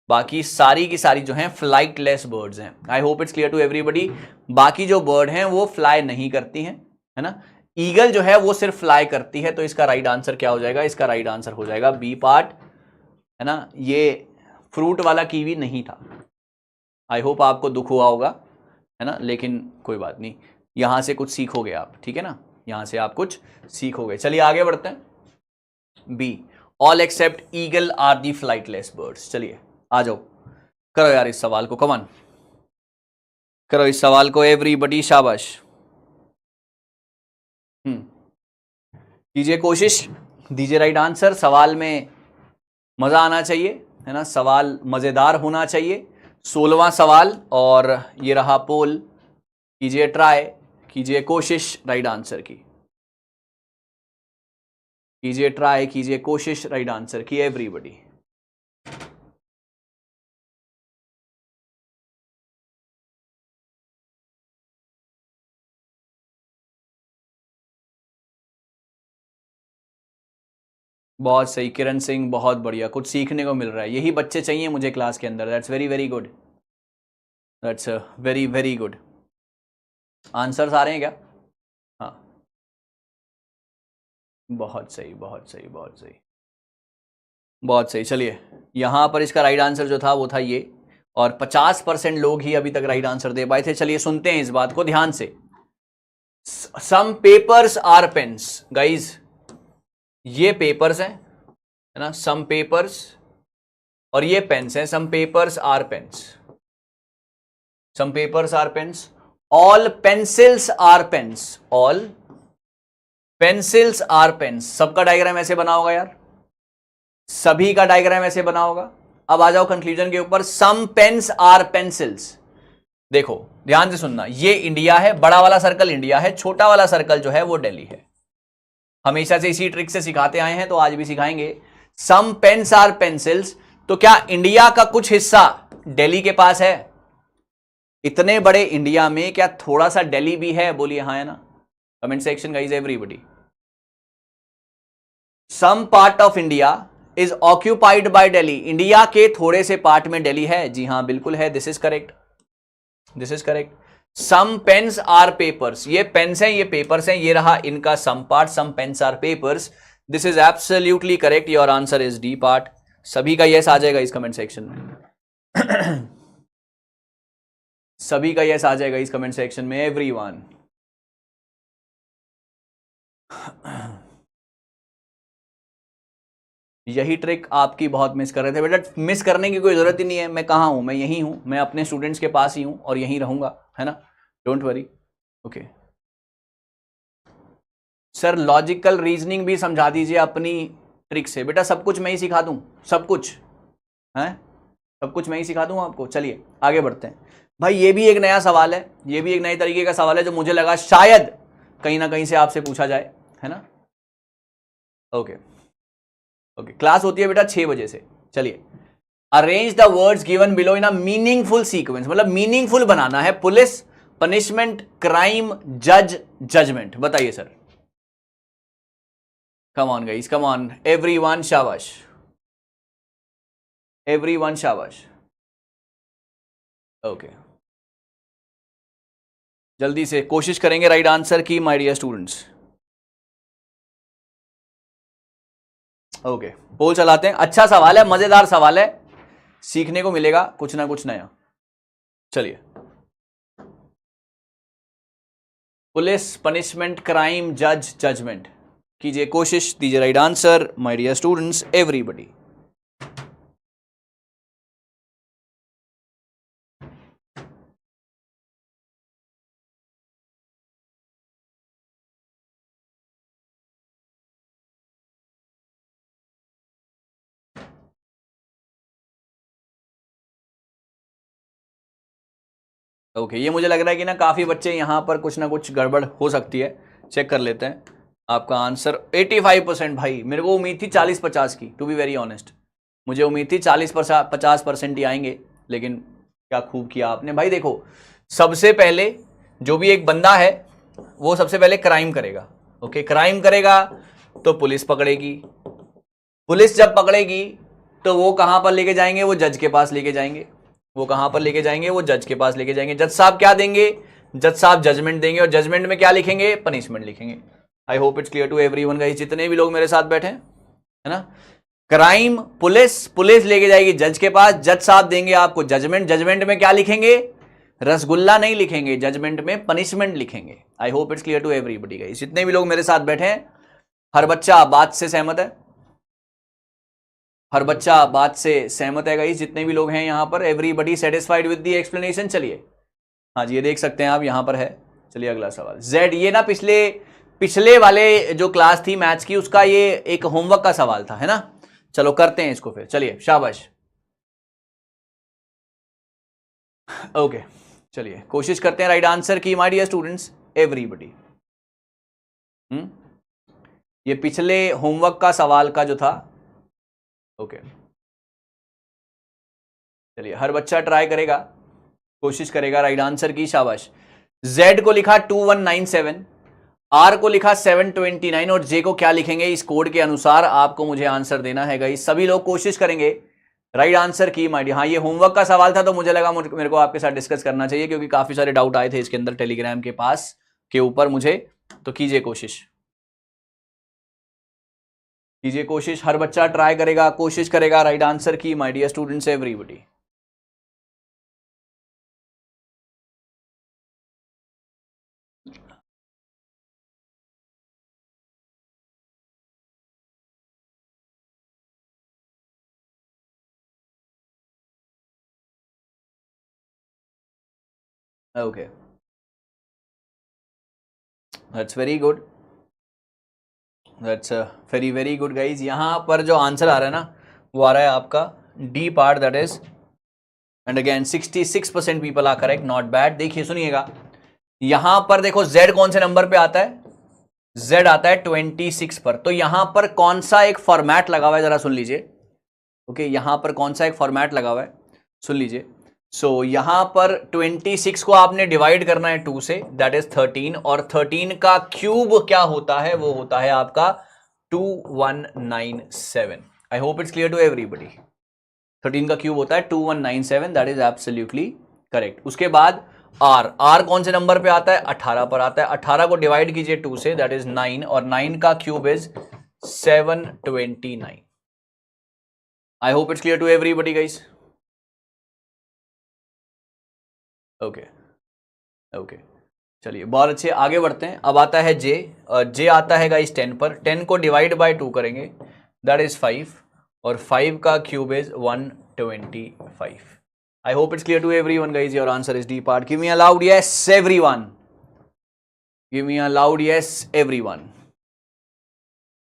बाकी सारी की सारी जो हैं फ्लाइटलेस बर्ड्स हैं। I hope it's clear to everybody. बाकी जो बर्ड हैं वो फ्लाई नहीं करती हैं, है ना। ईगल जो है वो सिर्फ फ्लाई करती है। तो इसका राइट आंसर क्या हो जाएगा? इसका राइट आंसर हो जाएगा बी पार्ट, है ना। ये फ्रूट वाला कीवी नहीं था। आई होप आपको दुख हुआ होगा, है ना, लेकिन कोई बात नहीं, यहां से कुछ सीखोगे आप, ठीक है ना, यहां से आप कुछ सीखोगे। चलिए आगे बढ़ते हैं। B, all except eagle are the flightless birds. चलिए आ जाओ, करो यार इस सवाल को, कमान करो इस सवाल को एवरीबॉडी, शाबाश। कीजिए कोशिश, दीजिए राइट आंसर। सवाल में मजा आना चाहिए, है ना, सवाल मजेदार होना चाहिए। 16वां सवाल और ये रहा पोल। कीजिए ट्राई, कीजिए कोशिश राइट आंसर की, कीजिए ट्राई, कीजिए कोशिश राइट आंसर की एवरीबॉडी। बहुत सही किरण सिंह, बहुत बढ़िया, कुछ सीखने को मिल रहा है। यही बच्चे चाहिए मुझे क्लास के अंदर। That's very very good, that's very very good. Answers आ रहे हैं क्या? हाँ, बहुत सही, बहुत सही, बहुत सही, बहुत सही। चलिए यहां पर इसका राइट आंसर जो था वो था ये, और 50% लोग ही अभी तक राइट आंसर दे पाए थे। चलिए सुनते हैं इस बात को ध्यान से। Some papers are pens, guys ये पेपर्स हैं, है ना, सम पेपर्स, और ये पेन्स हैं। Some papers are pens, some papers are pens, all pencils are pens, all pencils are pens. सबका डायग्राम ऐसे बना होगा यार, सभी का डायग्राम ऐसे बना होगा। अब आ जाओ कंक्लूजन के ऊपर। सम पेन्स आर पेंसिल्स, देखो ध्यान से सुनना, ये इंडिया है, बड़ा वाला सर्कल इंडिया है, छोटा वाला सर्कल जो है वो दिल्ली है। हमेशा से इसी ट्रिक से सिखाते आए हैं तो आज भी सिखाएंगे। सम पेन्स आर पेंसिल्स, तो क्या इंडिया का कुछ हिस्सा दिल्ली के पास है? इतने बड़े इंडिया में क्या थोड़ा सा दिल्ली भी है? बोलिए हाँ या ना, comment section guys everybody. Some part of India is occupied by Delhi, India के थोड़े से पार्ट में दिल्ली है। जी हाँ बिल्कुल है, this is correct, this is correct. Some pens are papers, ये पेन्स हैं, ये पेपर्स हैं, ये रहा इनका some part, some pens are papers. This is absolutely correct, your answer is D part. सभी का यस आ जाएगा इस कमेंट सेक्शन में। सभी का यस आ जाएगा इस कमेंट सेक्शन में, एवरीवन। यही ट्रिक आपकी बहुत मिस कर रहे थे बेटा। मिस करने की कोई जरूरत ही नहीं है, मैं कहाँ हूं, मैं यहीं हूं, मैं अपने स्टूडेंट्स के पास ही हूं और यहीं रहूंगा, है ना, don't worry. Okay sir, logical reasoning भी समझा दीजिए अपनी ट्रिक से। बेटा सब कुछ मैं ही सिखा दूं, सब कुछ है, सब कुछ मैं ही सिखा दूं आपको। चलिए आगे बढ़ते हैं। भाई ये भी एक नया सवाल है, ये भी एक नए तरीके का सवाल है जो मुझे लगा शायद कहीं ना कहीं से आपसे पूछा जाए, है ना। ओके ओके, क्लास होती है बेटा 6 बजे से। चलिए, arrange the words given below in a meaningful sequence, मतलब मीनिंगफुल बनाना है। पुलिस, पनिशमेंट, क्राइम, जज, जजमेंट। बताइए sir. Come on guys, come on everyone, शाबाश, एवरीवन शाबाश। ओके जल्दी से कोशिश करेंगे राइट आंसर की माय डियर स्टूडेंट्स। ओके पोल चलाते हैं। अच्छा सवाल है, मजेदार सवाल है, सीखने को मिलेगा कुछ ना कुछ नया। चलिए, पुलिस, पनिशमेंट, क्राइम, जज, जजमेंट। कीजिए कोशिश, दीजिए right answer my dear students everybody. Okay ये मुझे लग रहा है कि ना काफी बच्चे यहां पर कुछ ना कुछ गड़बड़ हो सकती है, चेक कर लेते हैं। आपका आंसर 85%। भाई मेरे को उम्मीद थी 40-50 की, टू बी वेरी ऑनेस्ट। मुझे उम्मीद थी 40-50% ही आएंगे, लेकिन क्या खूब किया आपने भाई। देखो सबसे पहले जो भी एक बंदा है वो सबसे पहले क्राइम करेगा। ओके, क्राइम करेगा तो पुलिस पकड़ेगी, पुलिस जब पकड़ेगी तो वो कहां पर लेके जाएंगे, वो जज के पास लेके जाएंगे। वो कहां पर लेके जाएंगे, वो जज के पास लेके जाएंगे। जज साहब क्या देंगे, जज साहब जजमेंट देंगे, और जजमेंट में क्या लिखेंगे, पनिशमेंट लिखेंगे। I hope it's clear to everyone guys, जितने भी लोग मेरे साथ बैठे हैं, है ना। क्राइम पुलिस, पुलिस लेके जाएगी जज के पास, जज साहब देंगे आपको जजमेंट, जजमेंट में क्या लिखेंगे, रसगुल्ला नहीं लिखेंगे, जजमेंट में पनिशमेंट लिखेंगे। I hope it's clear to everybody guys, जितने भी लोग मेरे साथ बैठे हैं। हर बच्चा बात से सहमत है, हर बच्चा बात से सहमत है गाइस, जितने भी लोग हैं यहां पर। Everybody satisfied with the explanation. चलिए, हाँ जी, ये देख सकते हैं आप यहां पर है। चलिए अगला सवाल। जेड, ये ना पिछले पिछले वाले जो क्लास थी मैथ्स की, उसका ये एक होमवर्क का सवाल था, है ना। चलो करते हैं इसको फिर, चलिए शाबाश। ओके चलिए कोशिश करते हैं राइट आंसर की माय डियर स्टूडेंट्स एवरीबॉडी। ये पिछले होमवर्क का सवाल का जो था। ओके चलिए, हर बच्चा ट्राई करेगा, कोशिश करेगा राइट आंसर की, शाबाश। Z को लिखा 2197, R को लिखा 729 और J को क्या लिखेंगे, इस कोड के अनुसार आपको मुझे आंसर देना है गाइस। सभी लोग कोशिश करेंगे राइट आंसर की माय डियर। हाँ, ये होमवर्क का सवाल था तो मुझे लगा मेरे को आपके साथ डिस्कस करना चाहिए, क्योंकि काफी सारे डाउट आए थे इसके अंदर टेलीग्राम के पास के ऊपर मुझे। तो कीजिए कोशिश, कीजिए कोशिश, हर बच्चा ट्राई करेगा, कोशिश करेगा राइट आंसर की my dear students everybody. Okay that's very good, that's very very good guys. यहां पर जो आंसर आ रहा है ना, वो आ रहा है आपका D part, that is, and again 66% people are correct, not bad. देखिए सुनिएगा, यहां पर देखो Z कौन से नंबर पे आता है, Z आता है 26 पर। तो यहां पर कौन सा एक फॉर्मेट लगा हुआ है, जरा सुन लीजिए। ओके, यहां पर कौन सा एक फॉर्मेट लगा हुआ है, सुन लीजिए। सो यहां पर 26 को आपने डिवाइड करना है 2 से, दैट इज 13, और 13 का क्यूब क्या होता है, वो होता है आपका 2197। I hope it's clear to everybody. 13 का क्यूब होता है 2197, दैट इज एब्सोल्युटली करेक्ट। उसके बाद R कौन से नंबर पे आता है, 18 पर आता है। 18 को डिवाइड कीजिए 2 से, दैट इज 9, और 9 का cube is 729। I hope it's clear to everybody guys. Okay okay चलिए बहुत अच्छे, आगे बढ़ते हैं। अब आता है J आता है गाइस 10 पर। 10 को डिवाइड बाय 2 करेंगे, दैट इज 5, और 5 का cube is 125। I hope it's clear to everyone guys, your answer is D part. Give me a loud yes everyone, give me a loud yes everyone.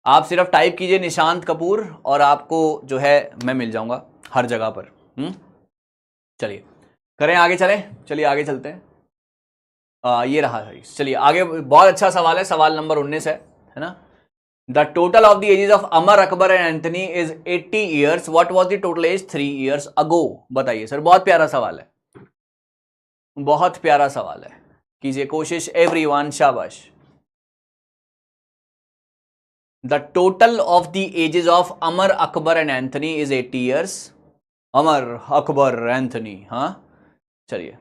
आप सिर्फ type कीजिए निशांत कपूर और आपको जो है मैं मिल जाऊंगा हर जगह पर। चलिए करें आगे, चलें, चलिए आगे चलते हैं। ये रहा है, चलिए आगे। बहुत अच्छा सवाल है, सवाल नंबर 19 है ना। The total of the ages of Amar, Akbar and Anthony is 80 years. What was the total age 3 years ago? बताइए सर, बहुत प्यारा सवाल है, बहुत प्यारा सवाल है, कीजिए कोशिश एवरीवन, शाबाश। The total of the ages of Amar, Akbar and Anthony is 80 years. Amar, Akbar, Anthony, हाँ चलिए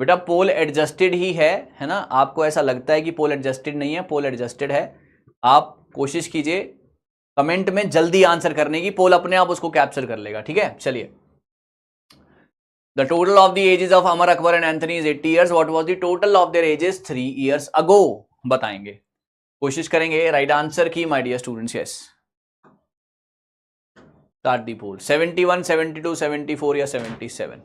बेटा, पोल एडजस्टेड ही है ना। आपको ऐसा लगता है कि पोल एडजस्टेड नहीं है, पोल एडजस्टेड है। आप कोशिश कीजिए कमेंट में जल्दी आंसर करने की, पोल अपने आप उसको कैप्चर कर लेगा, ठीक है। चलिए, the total of the ages of Amar, Akbar and Anthony is 80 years. What was the total of their ages 3 years ago? बताएंगे, कोशिश करेंगे राइट आंसर की my dear students. Yes, start the poll. 71, 72, 74 या 77?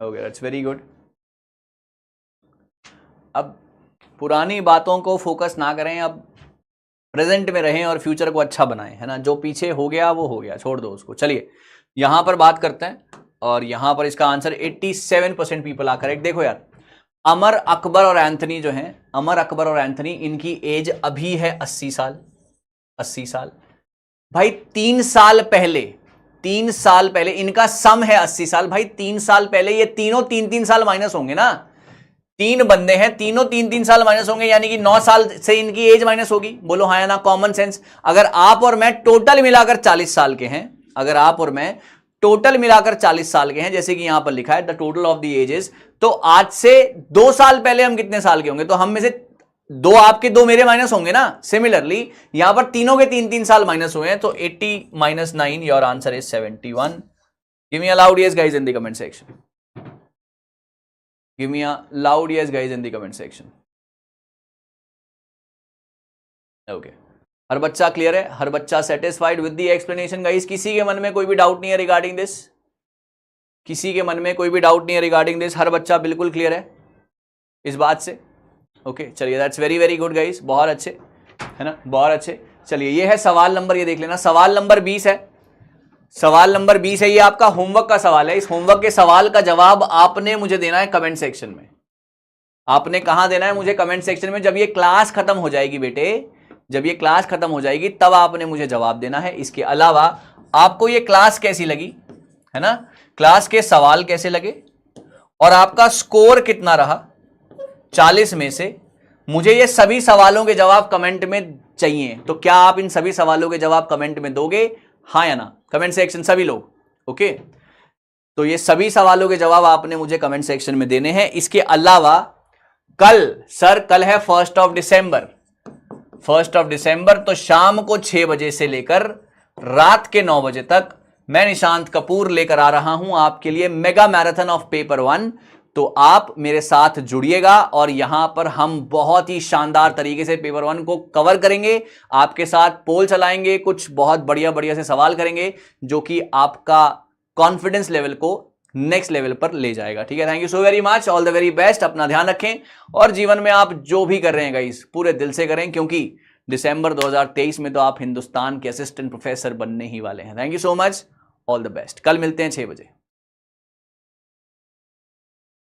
Okay that's very good. अब पुरानी बातों को focus ना करें, अब प्रेजेंट में रहें और फ्यूचर को अच्छा बनाएं, है ना। जो पीछे हो गया वो हो गया, छोड़ दो उसको। चलिए यहां पर बात करते हैं, और यहां पर इसका आंसर 87% पीपल आर करेक्ट। देखो यार, अमर अकबर और एंथनी जो हैं, अमर अकबर और एंथनी, इनकी एज अभी है 80 साल। 80 साल भाई, 3 साल पहले इनका सम है 80 साल भाई। 3 साल पहले ये तीनों 3-3 साल माइनस होंगे ना। 3 बंदे हैं, तीनों 3-3 साल माइनस होंगे, यानी कि 9 साल से इनकी एज माइनस होगी। बोलो हाँ या ना, कॉमन सेंस। अगर आप और मैं टोटल मिलाकर 40 साल के हैं, अगर आप और मैं टोटल मिलाकर 40 साल के हैं, जैसे कि यहां पर लिखा है the total of the ages, तो आज से 2 साल पहले हम कितने साल के होंगे? तो हम में से 2 आपके 2 मेरे माइनस होंगे ना। सिमिलरली यहां पर तीनों के 3-3 साल माइनस हुए हैं, तो 80 - 9, your answer is 71। Give me a loud yes guys in the comment section. Give me a loud yes guys in the comment section. Okay, हर बच्चा क्लियर है? हर बच्चा satisfied with the explanation guys? किसी के मन में कोई भी डाउट नहीं है रिगार्डिंग दिस? किसी के मन में कोई भी डाउट नहीं है रिगार्डिंग दिस? हर बच्चा बिल्कुल क्लियर है इस बात से? ओके चलिए, that's very very good guys, बहुत अच्छे, है ना, बहुत अच्छे। चलिए ये है सवाल नंबर, ये देख लेना, सवाल नंबर 20 है। सवाल नंबर 20 है, ये आपका होमवर्क का सवाल है। इस होमवर्क के सवाल का जवाब आपने मुझे देना है कमेंट सेक्शन में। आपने कहां देना है? मुझे कमेंट सेक्शन में। जब ये क्लास खत्म हो जाएगी बेटे, जब ये क्लास खत्म हो जाएगी तब आपने मुझे जवाब देना है। इसके अलावा आपको ये क्लास कैसी लगी, है ना, क्लास के सवाल कैसे लगे, और आपका स्कोर कितना रहा 40 में से, मुझे ये सभी सवालों के जवाब कमेंट में चाहिए। तो क्या आप इन सभी सवालों के जवाब कमेंट में दोगे, हाँ या ना? कमेंट सेक्शन सभी लोग, ओके। तो ये सभी सवालों के जवाब आपने मुझे कमेंट सेक्शन में देने हैं। इसके अलावा कल, सर कल है 1 दिसंबर, 1 दिसंबर, तो शाम को 6 बजे से लेकर रात के 9 बजे तक मैं निशांत कपूर लेकर आ रहा हूं आपके लिए मेगा मैराथन ऑफ पेपर 1। तो आप मेरे साथ जुड़िएगा और यहां पर हम बहुत ही शानदार तरीके से पेपर 1 को कवर करेंगे, आपके साथ पोल चलाएंगे, कुछ बहुत बढ़िया बढ़िया से सवाल करेंगे जो कि आपका कॉन्फिडेंस लेवल को नेक्स्ट लेवल पर ले जाएगा। ठीक है, thank you so very much, all the very best. अपना ध्यान रखें और जीवन में आप जो भी कर रहे हैं गाइस पूरे दिल से करें, क्योंकि दिसंबर 2023 में तो आप हिंदुस्तान के असिस्टेंट प्रोफेसर बनने ही वाले हैं। Thank you so much, all the best. कल मिलते हैं 6 बजे।